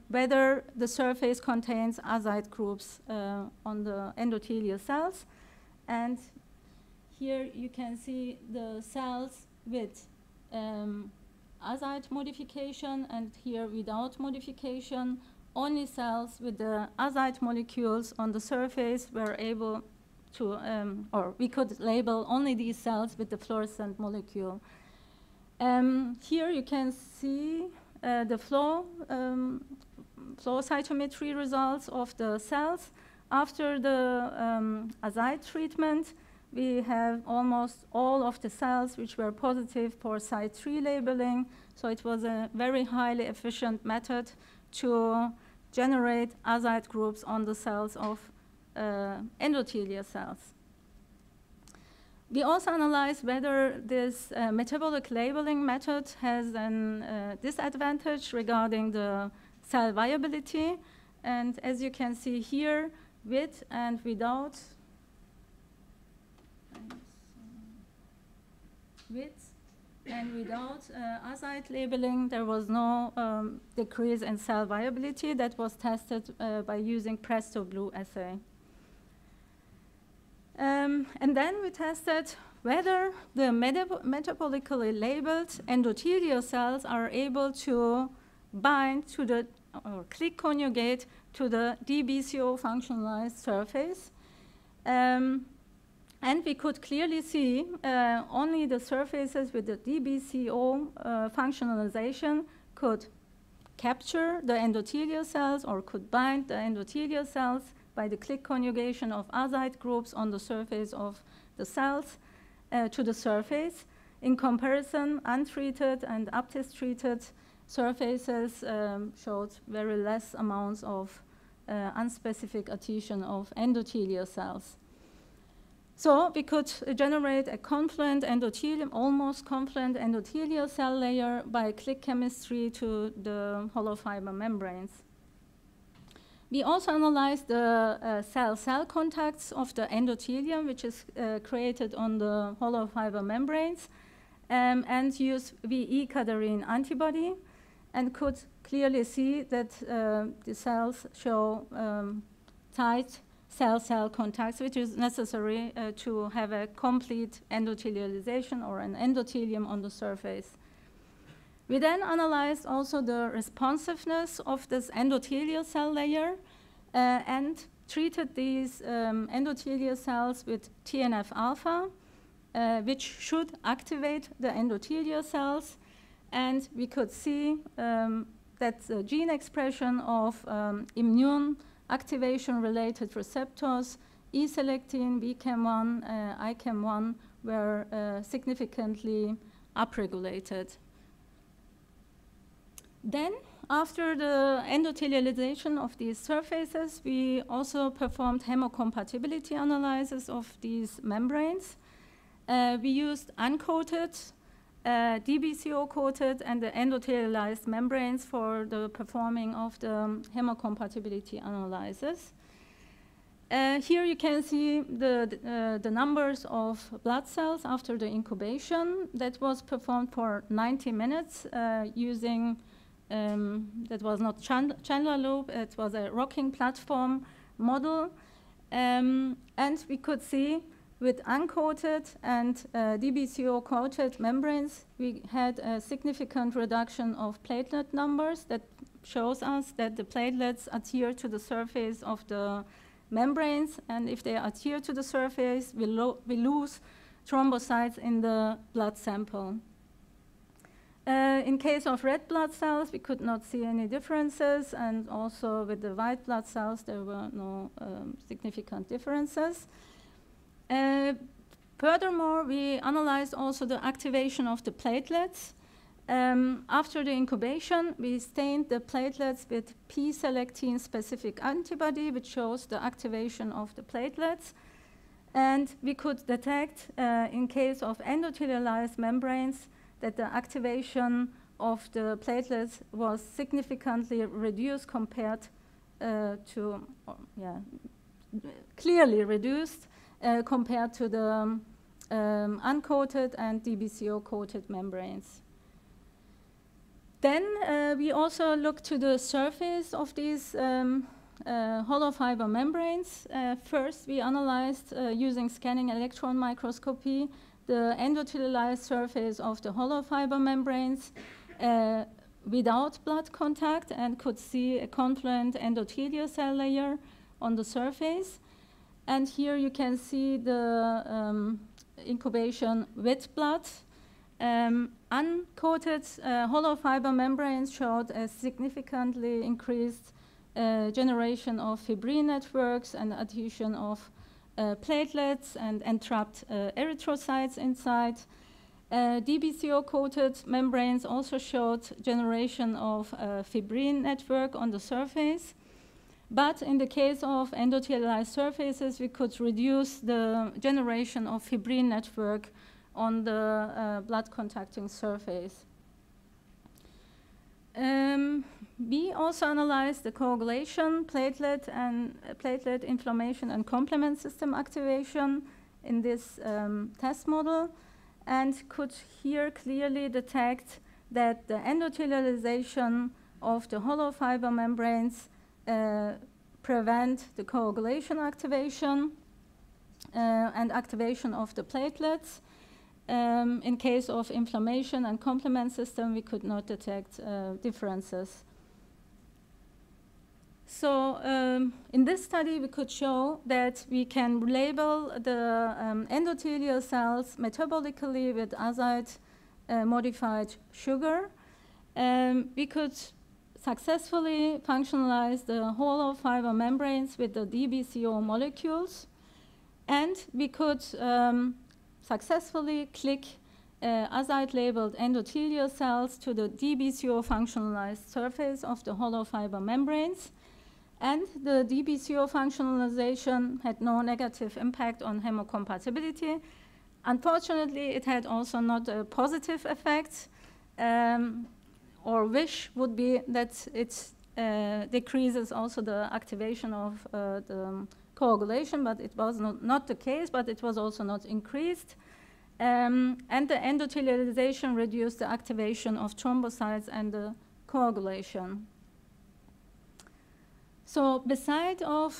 whether the surface contains azide groups on the endothelial cells. And here you can see the cells with azide modification, and here without modification. Only cells with the azide molecules on the surface were able to, or we could label only these cells with the fluorescent molecule. Here you can see the flow cytometry results of the cells. After the azide treatment, we have almost all of the cells which were positive for Cy3 labeling. So it was a very highly efficient method to generate azide groups on the cells of endothelial cells. We also analyzed whether this metabolic labeling method has a disadvantage regarding the cell viability. And as you can see here, with and without azide labeling, there was no decrease in cell viability. That was tested by using Presto Blue assay. And then we tested whether the metabolically labeled endothelial cells are able to bind to the, or click conjugate to the DBCO functionalized surface. And we could clearly see only the surfaces with the DBCO functionalization could capture the endothelial cells or could bind the endothelial cells by the click conjugation of azide groups on the surface of the cells to the surface. In comparison, untreated and Aptis-treated surfaces showed very less amounts of unspecific adhesion of endothelial cells. So we could generate a confluent endothelium, almost confluent endothelial cell layer by click chemistry to the hollow fiber membranes. We also analyzed the cell-cell contacts of the endothelium, which is created on the hollow fiber membranes, and used VE cadherin antibody, and could clearly see that the cells show tight cell-cell contacts, which is necessary to have a complete endothelialization or an endothelium on the surface. We then analyzed also the responsiveness of this endothelial cell layer and treated these endothelial cells with TNF-alpha, which should activate the endothelial cells. And we could see that the gene expression of immune activation-related receptors, E-selectin, BCAM1, ICAM1, were significantly upregulated. Then, after the endothelialization of these surfaces, we also performed hemocompatibility analysis of these membranes. We used uncoated, DBCO-coated, and the endothelialized membranes for the performing of the hemocompatibility analysis. Here you can see the numbers of blood cells after the incubation. That was performed for 90 minutes using, that was not Chandler loop, it was a rocking platform model. And we could see with uncoated and DBCO-coated membranes, we had a significant reduction of platelet numbers that shows us that the platelets adhere to the surface of the membranes, and if they adhere to the surface, we lose thrombocytes in the blood sample. In case of red blood cells, we could not see any differences, and also with the white blood cells, there were no significant differences. Furthermore, we analyzed also the activation of the platelets. After the incubation, we stained the platelets with P-selectin specific antibody, which shows the activation of the platelets. And we could detect, in case of endothelialized membranes, that the activation of the platelets was significantly reduced compared clearly reduced compared to the uncoated and DBCO-coated membranes. Then we also looked to the surface of these hollow fiber membranes. First, we analyzed using scanning electron microscopy the endothelialized surface of the hollow fiber membranes without blood contact and could see a confluent endothelial cell layer on the surface. And here you can see the incubation with blood. Uncoated hollow fiber membranes showed a significantly increased generation of fibrin networks and adhesion of platelets and entrapped erythrocytes inside. DBCO-coated membranes also showed generation of fibrin network on the surface. But in the case of endothelialized surfaces, we could reduce the generation of fibrin network on the blood contacting surface. We also analyzed the coagulation, platelet inflammation, and complement system activation in this test model, and could here clearly detect that the endothelialization of the hollow fiber membranes prevent the coagulation activation and activation of the platelets. In case of inflammation and complement system, we could not detect differences. So in this study, we could show that we can label the endothelial cells metabolically with azide modified sugar. We could successfully functionalize the hollow fiber membranes with the DBCO molecules, and we could successfully click azide-labeled endothelial cells to the DBCO functionalized surface of the hollow fiber membranes. And the DBCO functionalization had no negative impact on hemocompatibility. Unfortunately, it had also not a positive effect. Our wish would be that it decreases also the activation of the coagulation, but it was not the case, but it was also not increased. And the endothelialization reduced the activation of thrombocytes and the coagulation. So beside of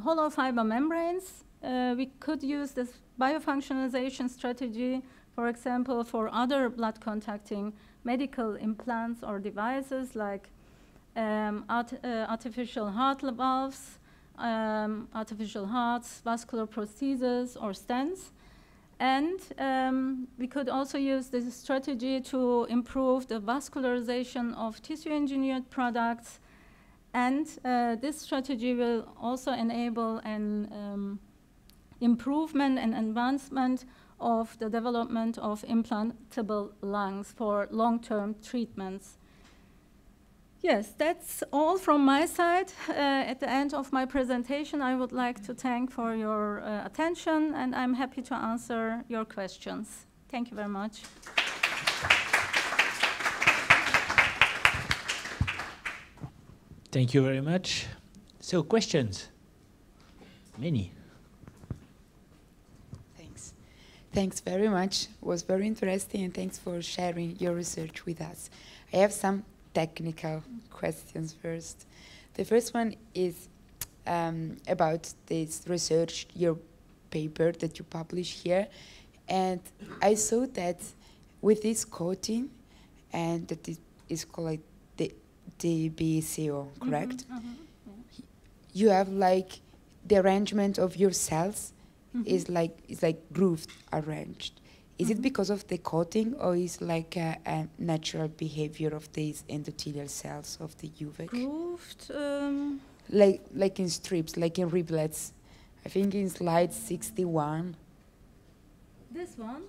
hollow fiber membranes, we could use this biofunctionalization strategy, for example, for other blood contacting medical implants or devices like artificial heart valves, artificial hearts, vascular prostheses, or stents. And we could also use this strategy to improve the vascularization of tissue-engineered products. And this strategy will also enable an improvement and advancement of the development of implantable lungs for long-term treatments. Yes, that's all from my side. At the end of my presentation, I would like to thank for your attention, and I'm happy to answer your questions. Thank you very much.
Thank you very much. So, questions? Many.
Thanks. Thanks very much. It was very interesting, and thanks for sharing your research with us. I have some technical questions first. The first one is about this research, your paper that you publish here. And I saw that with this coating, and that it is called the DBCO, correct?
Mm-hmm. Yeah.
You have like the arrangement of your cells is like grooved, arranged. Is it because of the coating, or is like a natural behavior of these endothelial cells of the UVEC?
Grooved?
Like in strips, like in riblets. I think in slide 61.
This one?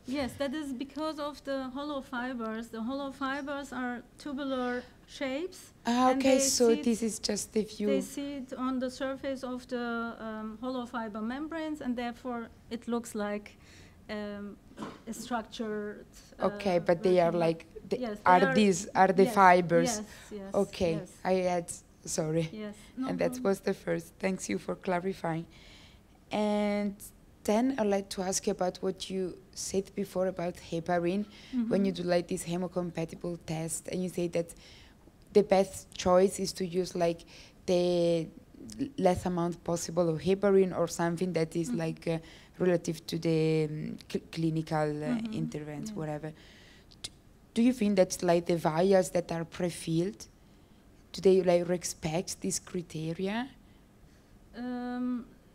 Yes, that is because of the hollow fibers. The hollow fibers are tubular shapes.
Ah,
and
okay,
they
so
sit-
this is just the view.
They sit on the surface of the hollow fiber membranes, and therefore it looks like a structured.
Okay, but they are
version.
like,
Yes,
are
they
these, are the
yes,
fibers?
Yes, yes.
Okay,
Yes,
I had, sorry.
yes. No
And that
problem.
was the first. Thanks you for clarifying. And then I'd like to ask you about what you said before about heparin, when you do like this hemocompatible test, and you say that the best choice is to use like the less amount possible of heparin or something that is like relative to the clinical intervention,
Yeah.
whatever. Do you think that's like the vials that are pre-filled? Do they like respect these criteria?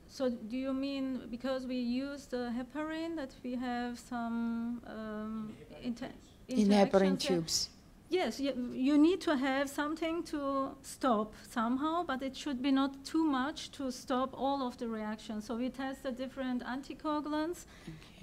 So do you mean because we use the heparin that we have some
In heparin
interactions there?
tubes.
Yes, you need to have something to stop somehow, but it should be not too much to stop all of the reactions. So we tested different anticoagulants,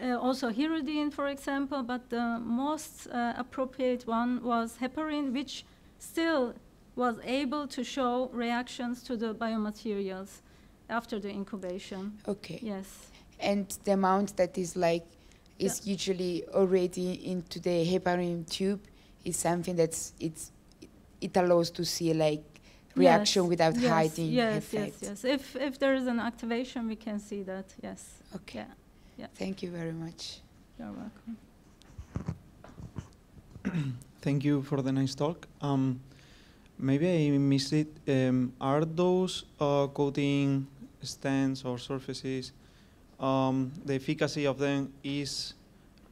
also hiridine, for example, but the most appropriate one was heparin, which still was able to show reactions to the biomaterials after the incubation.
Okay.
Yes.
And the amount that is like is usually already into the heparin tube is something that's it allows to see like reaction without hiding effect.
Yes. If there is an activation, we can see that. Yes.
Okay.
Yeah.
Thank you very much.
You're welcome.
Thank you for the nice talk. Maybe I missed it. Are those coating stents or surfaces, the efficacy of them is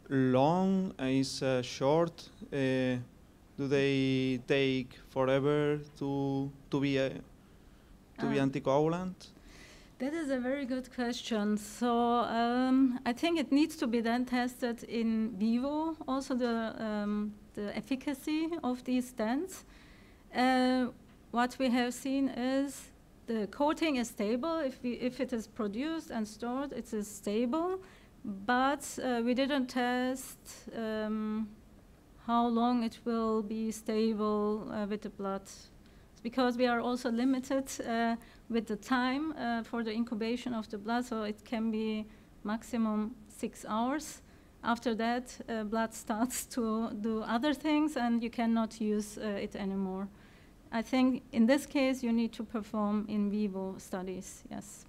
long, is short? Do they take forever to be anticoagulant?
That is a very good question. So I think it needs to be then tested in vivo, also the efficacy of these stents. What we have seen is the coating is stable. If it is produced and stored, it is stable. But we didn't test how long it will be stable with the blood, because we are also limited with the time for the incubation of the blood, so it can be maximum 6 hours. After that, blood starts to do other things and you cannot use it anymore. I think in this case you need to perform in vivo studies, yes.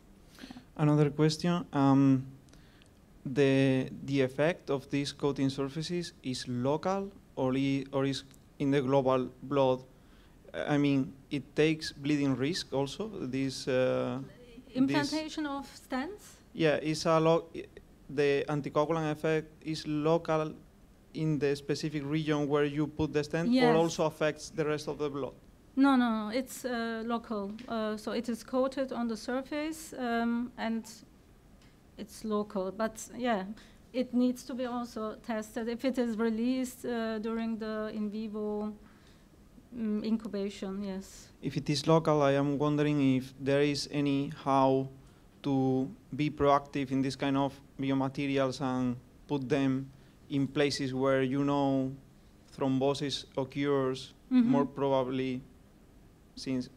Another question, the effect of these coating surfaces is local or is in the global blood? I mean, it takes bleeding risk also, this...
Implantation of stents?
Yeah, it's the anticoagulant effect is local in the specific region where you put the stent,
yes.
or also affects the rest of the blood?
No, it's local. So it is coated on the surface and it's local. But yeah, it needs to be also tested if it is released during the in vivo incubation, yes.
If it is local, I am wondering if there is any how to be proactive in this kind of biomaterials and put them in places where you know thrombosis occurs more probably,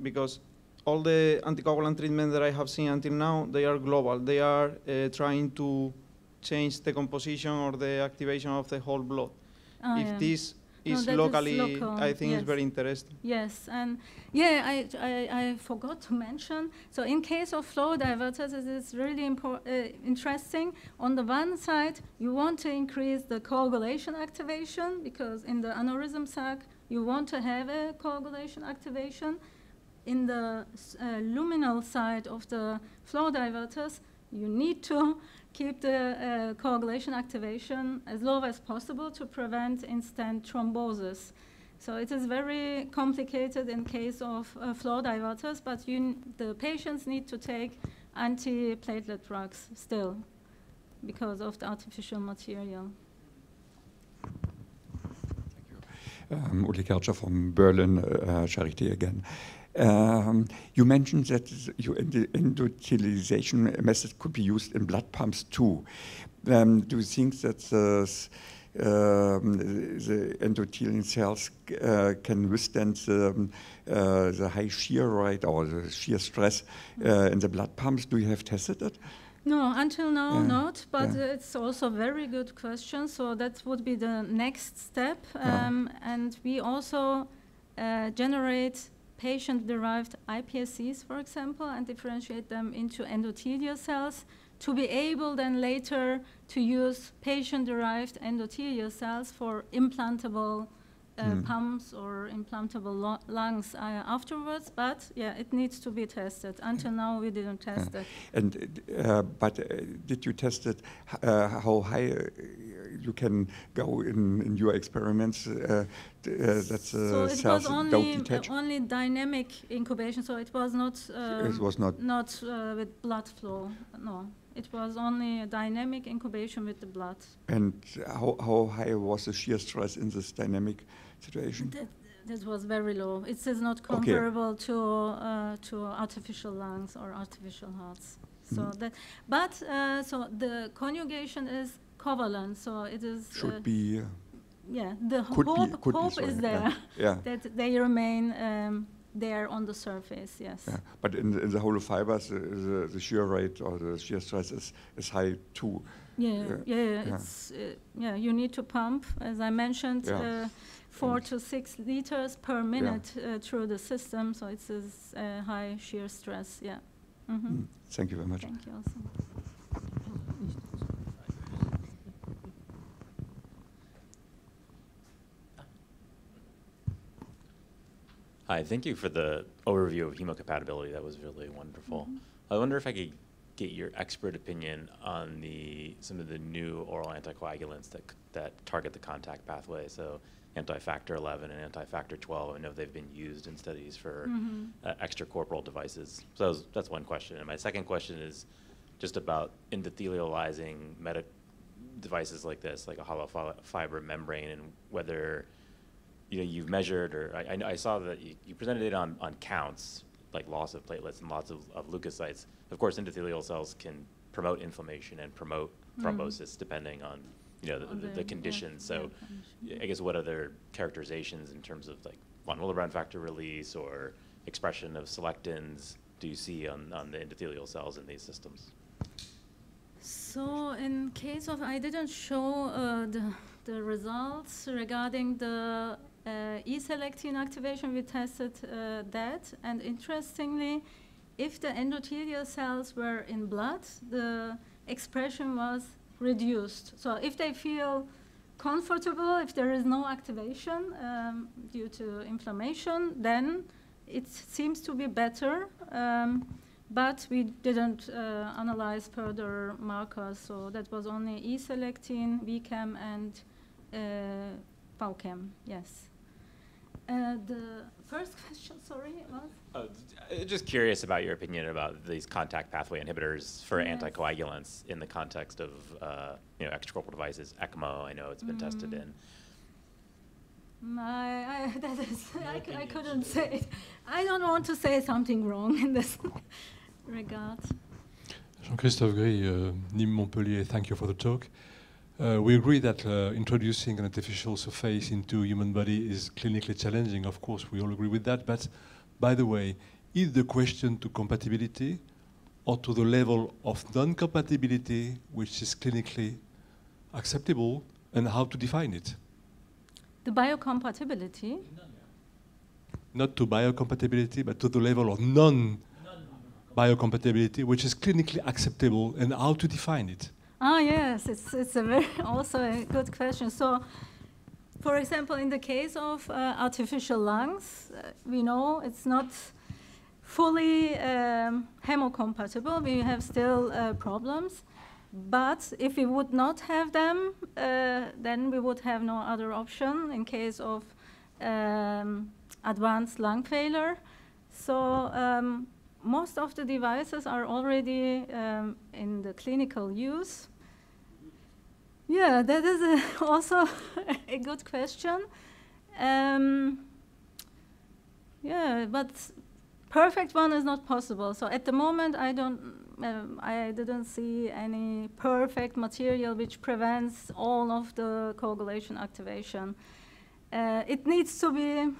because all the anticoagulant treatment that I have seen until now, they are global. They are trying to change the composition or the activation of the whole blood. If this is locally,
local.
I think it's very interesting.
Yes, and yeah, I forgot to mention, so in case of flow diverters, it is really interesting. On the one side, you want to increase the coagulation activation, because in the aneurysm sac, you want to have a coagulation activation. In the luminal side of the flow diverters, you need to keep the coagulation activation as low as possible to prevent instant thrombosis. So it is very complicated in case of flow diverters, but the patients need to take antiplatelet drugs still because of the artificial material.
Uli Kercher from Berlin Charité again. You mentioned that the endothelialization method could be used in blood pumps too. Do you think that the endothelial cells can withstand the high shear rate or the shear stress in the blood pumps? Do you have tested it?
No, until now not, but it's also a very good question. So that would be the next step. And we also generate patient-derived iPSCs, for example, and differentiate them into endothelial cells to be able then later to use patient-derived endothelial cells for implantable pumps or implantable lungs afterwards. But yeah, it needs to be tested. Until now, we didn't test it.
And but did you test it? How high you can go in your experiments? That
so it
cells
was
don't detach?
only dynamic incubation. So it was not.
It was not
with blood flow. No. It was only a dynamic incubation with the blood.
And how high was the shear stress in this dynamic situation?
That was very low. It is not comparable to artificial lungs or artificial hearts. So that, but so the conjugation is covalent. So it is
should be.
Yeah, the hope is there that they remain. There on the surface, yes.
Yeah, but in the hollow fibers, the shear rate or the shear stress is high too.
It's you need to pump, as I mentioned, 4 to 6 liters per minute through the system, so it's a high shear stress. Yeah.
Thank you very much.
Thank you also.
Hi, thank you for the overview of hemocompatibility. That was really wonderful. I wonder if I could get your expert opinion on some of the new oral anticoagulants that target the contact pathway. So anti-factor 11 and anti-factor 12. I know they've been used in studies for extracorporeal devices. So that's one question. And my second question is just about endothelializing devices like this, like a hollow fiber membrane, and whether you've measured, or I saw that you presented it on counts, like loss of platelets and lots of leukocytes. Of course, endothelial cells can promote inflammation and promote thrombosis depending on the conditions. So I guess what other characterizations in terms of like von Willebrand factor release or expression of selectins do you see on the endothelial cells in these systems?
So in case of, I didn't show the results regarding the E-selectin activation. We tested that, and interestingly, if the endothelial cells were in blood, the expression was reduced. So if they feel comfortable, if there is no activation due to inflammation, then it seems to be better. But we didn't analyze further markers, so that was only E-selectin, VCAM, and VCAM, yes. The first question, sorry, was?
Just curious about your opinion about these contact pathway inhibitors for anticoagulants in the context of extracorporeal devices, ECMO. I know it's been tested in.
I couldn't say it. I don't want to say something wrong in this regard.
Jean-Christophe Gris, NIM Montpellier, thank you for the talk. We agree that introducing an artificial surface into human body is clinically challenging. Of course, we all agree with that. But by the way, is the question to compatibility or to the level of non-compatibility which is clinically acceptable, and how to define it?
The biocompatibility?
Not to biocompatibility, but to the level of non-biocompatibility, which is clinically acceptable, and how to define it?
Ah, yes, it's a very also a good question. So, for example, in the case of artificial lungs, we know it's not fully hemocompatible. We have still problems. But if we would not have them, then we would have no other option in case of advanced lung failure. So most of the devices are already in the clinical use. Yeah, that is also a good question. Yeah, but perfect one is not possible. So at the moment, I didn't see any perfect material which prevents all of the coagulation activation. It needs to be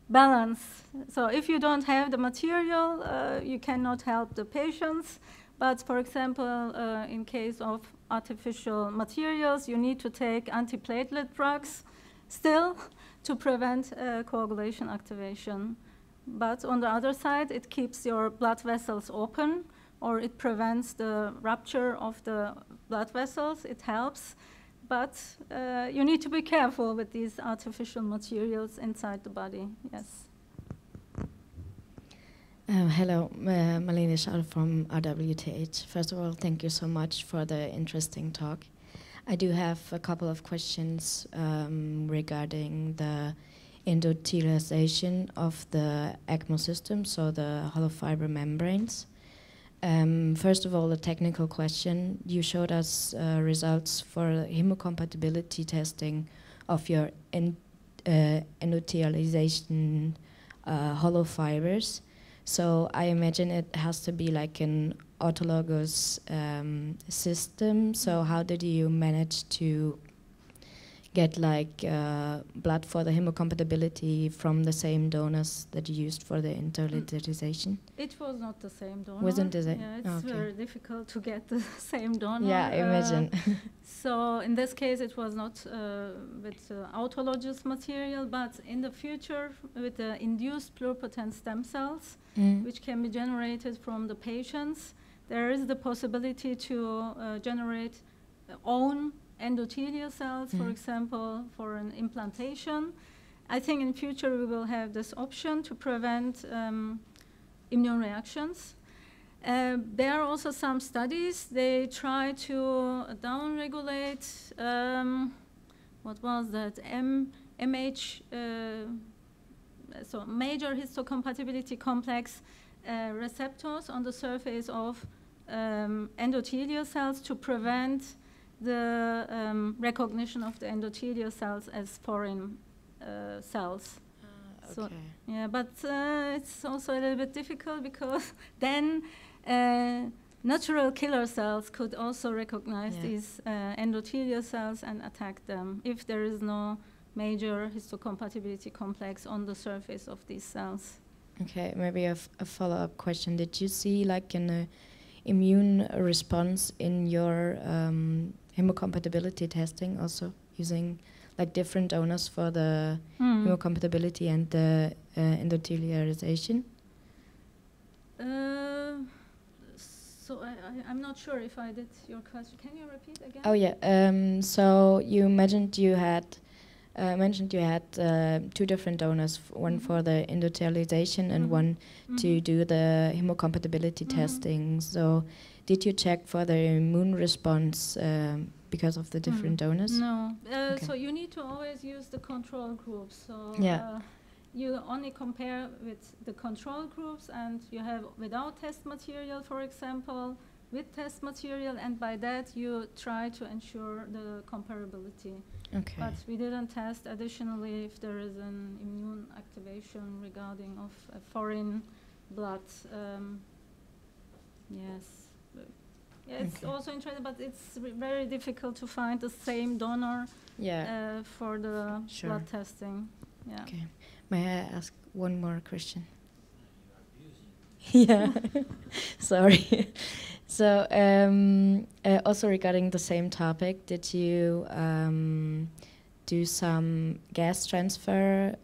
balanced. So if you don't have the material, you cannot help the patients. But for example, in case of artificial materials, you need to take antiplatelet drugs still to prevent coagulation activation. But on the other side, it keeps your blood vessels open, or it prevents the rupture of the blood vessels. It helps. But you need to be careful with these artificial materials inside the body, yes.
Hello, Marlene Schall from RWTH. First of all, thank you so much for the interesting talk. I do have a couple of questions regarding the endothelialization of the ECMO system, so the hollow fiber membranes. First of all, a technical question. You showed us results for hemocompatibility testing of your endothelialization hollow fibers. So I imagine it has to be like an autologous system. So how did you manage to get like blood for the hemocompatibility from the same donors that you used for the endothelialization?
It was not the same donor.
Wasn't the same?
Yeah, it's very difficult to get the same donor.
Yeah, I imagine.
So in this case, it was not with autologous material, but in the future, with the induced pluripotent stem cells, which can be generated from the patients, there is the possibility to generate own endothelial cells, for example, for an implantation. I think in future we will have this option to prevent immune reactions. There are also some studies. They try to downregulate, what was that, so major histocompatibility complex receptors on the surface of endothelial cells to prevent the recognition of the endothelial cells as foreign cells.
Okay.
So, yeah, but it's also a little bit difficult because then natural killer cells could also recognize these endothelial cells and attack them if there is no major histocompatibility complex on the surface of these cells.
Okay, maybe a follow-up question. Did you see like an immune response in your hemocompatibility testing, also using like different donors for the hemocompatibility and the endothelialization?
So I'm not sure if I did your question. Can you repeat again?
Oh yeah. So you mentioned you had two different donors, one for the endothelialization and one to do the hemocompatibility testing. So did you check for the immune response because of the different donors?
No. So you need to always use the control groups. So you only compare with the control groups, and you have without test material, for example, with test material, and by that you try to ensure the comparability.
Okay.
But we didn't test additionally if there is an immune activation regarding of foreign blood. Yes. Yeah, it's also interesting, but it's very difficult to find the same donor for the blood testing. Yeah.
Okay. May I ask one more question? Yeah. Sorry. So also regarding the same topic, did you do some gas transfer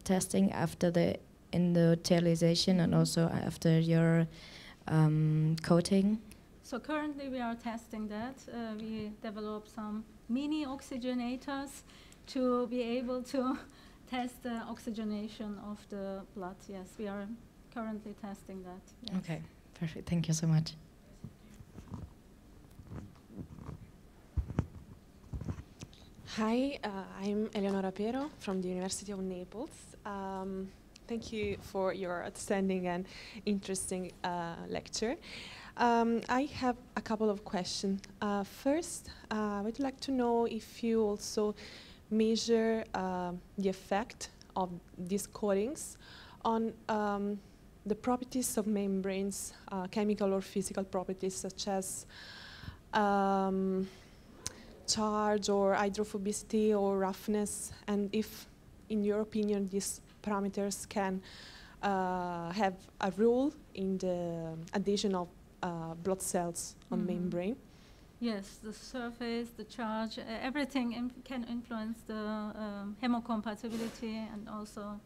testing after the endothelialization and also after your coating?
So currently we are testing that. We developed some mini oxygenators to be able to test the oxygenation of the blood. Yes, we are currently testing that. Yes.
Okay, perfect. Thank you so much.
Hi, I'm Eleonora Pero from the University of Naples. Thank you for your outstanding and interesting lecture. I have a couple of questions. First, I would like to know if you also measure the effect of these coatings on the properties of membranes, chemical or physical properties such as charge or hydrophobicity or roughness, and if, in your opinion, these parameters can have a role in the adhesion of blood cells on membrane?
Yes, the surface, the charge, everything can influence the hemocompatibility, and also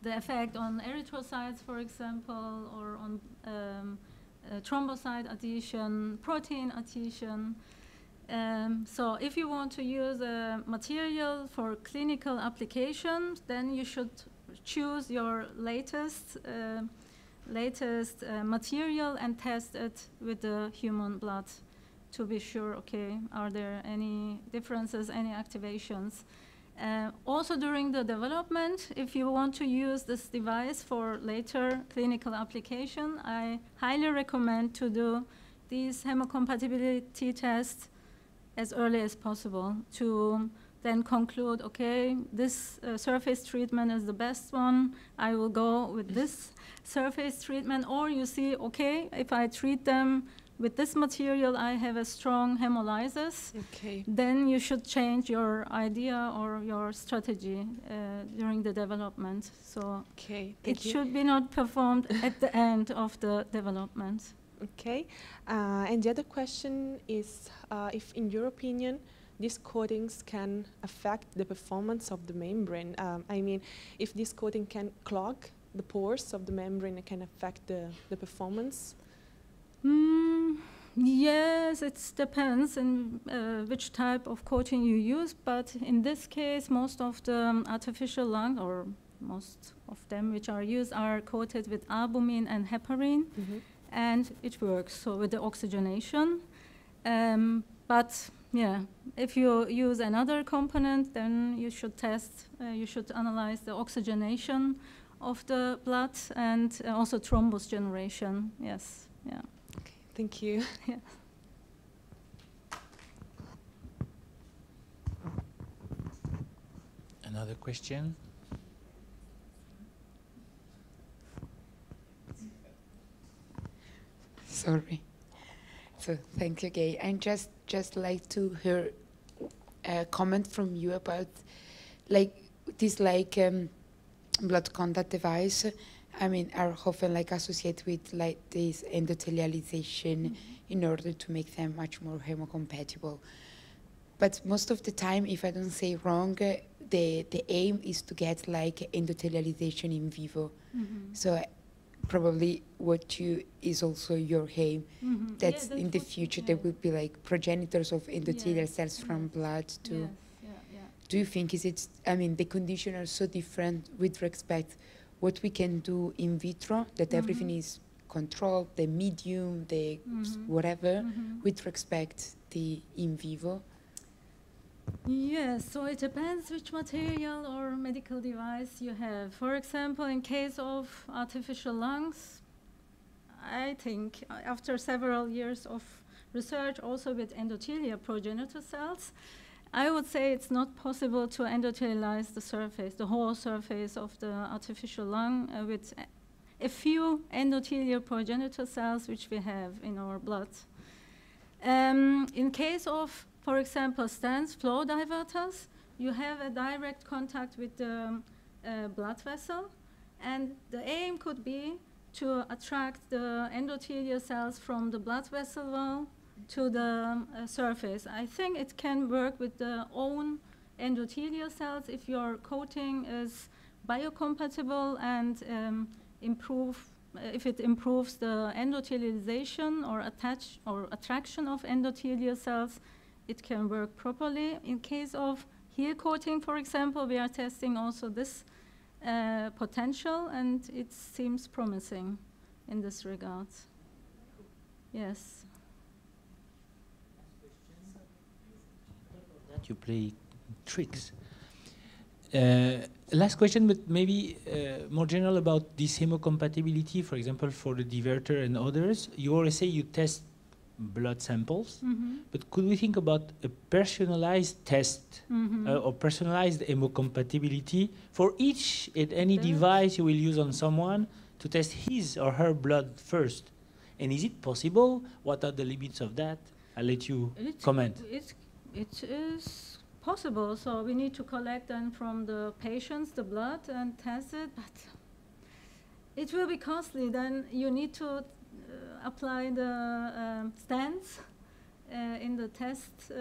the effect on erythrocytes, for example, or on thrombocyte adhesion, protein adhesion. So if you want to use a material for clinical application, then you should choose your latest material and test it with the human blood to be sure, okay, are there any differences, any activations. Also during the development, if you want to use this device for later clinical application, I highly recommend to do these hemocompatibility tests as early as possible to then conclude, okay, this surface treatment is the best one, I will go with this surface treatment. Or you see, okay, if I treat them with this material, I have a strong hemolysis.
Okay.
Then you should change your idea or your strategy during the development. So it should be not performed at the end of the development.
Okay. And the other question is if, in your opinion, these coatings can affect the performance of the membrane. I mean, if this coating can clog the pores of the membrane, it can affect the performance?
Yes, it depends on which type of coating you use, but in this case, most of the artificial lungs, or most of them which are used, are coated with albumin and heparin, and it works, so with the oxygenation. But yeah, if you use another component, then you should test, you should analyze the oxygenation of the blood and also thrombose generation, yes, yeah.
Thank you.
Yeah.
Another question?
Sorry. So thank you, Gay. And just like to hear a comment from you about like this blood contact device. I mean, are often like associated with like this endothelialization in order to make them much more hemocompatible. But most of the time, if I don't say wrong, the aim is to get like endothelialization in vivo. So probably what you is also your aim. That's in the future there will be like progenitors of endothelial cells from blood to. Do you think I mean, the conditions are so different with respect what we can do in vitro, that everything is controlled, the medium, the whatever, with respect the in vivo?
Yes, so it depends which material or medical device you have. For example, in case of artificial lungs, I think after several years of research also with endothelial progenitor cells, I would say it's not possible to endothelialize the surface, the whole surface of the artificial lung with a few endothelial progenitor cells which we have in our blood. In case of, for example, stents, flow diverters, you have a direct contact with the blood vessel, and the aim could be to attract the endothelial cells from the blood vessel wall to the surface. I think it can work with the own endothelial cells if your coating is biocompatible and if it improves the endothelialization or attraction of endothelial cells, it can work properly. In case of heel coating, for example, we are testing also this potential, and it seems promising in this regard. Yes.
That you play tricks. Last question, but maybe more general about this hemocompatibility, for example, for the diverter and others. You always say you test blood samples, but could we think about a personalized test or personalized hemocompatibility for each and any device you will use on someone to test his or her blood first? And is it possible? What are the limits of that? I'll let you comment.
It is possible. So we need to collect then from the patients the blood and test it, but it will be costly. Then you need to apply the stents in the test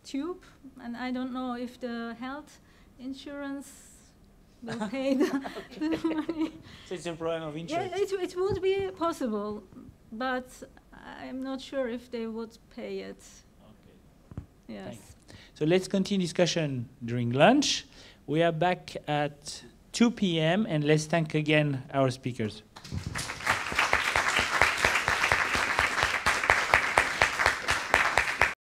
tube, and I don't know if the health insurance will pay the money.
So it's a problem of insurance.
Yeah, it would be possible, but I'm not sure if they would pay it.
Okay.
Yes.
Thanks. So let's continue discussion during lunch. We are back at 2 p.m. and let's thank again our speakers.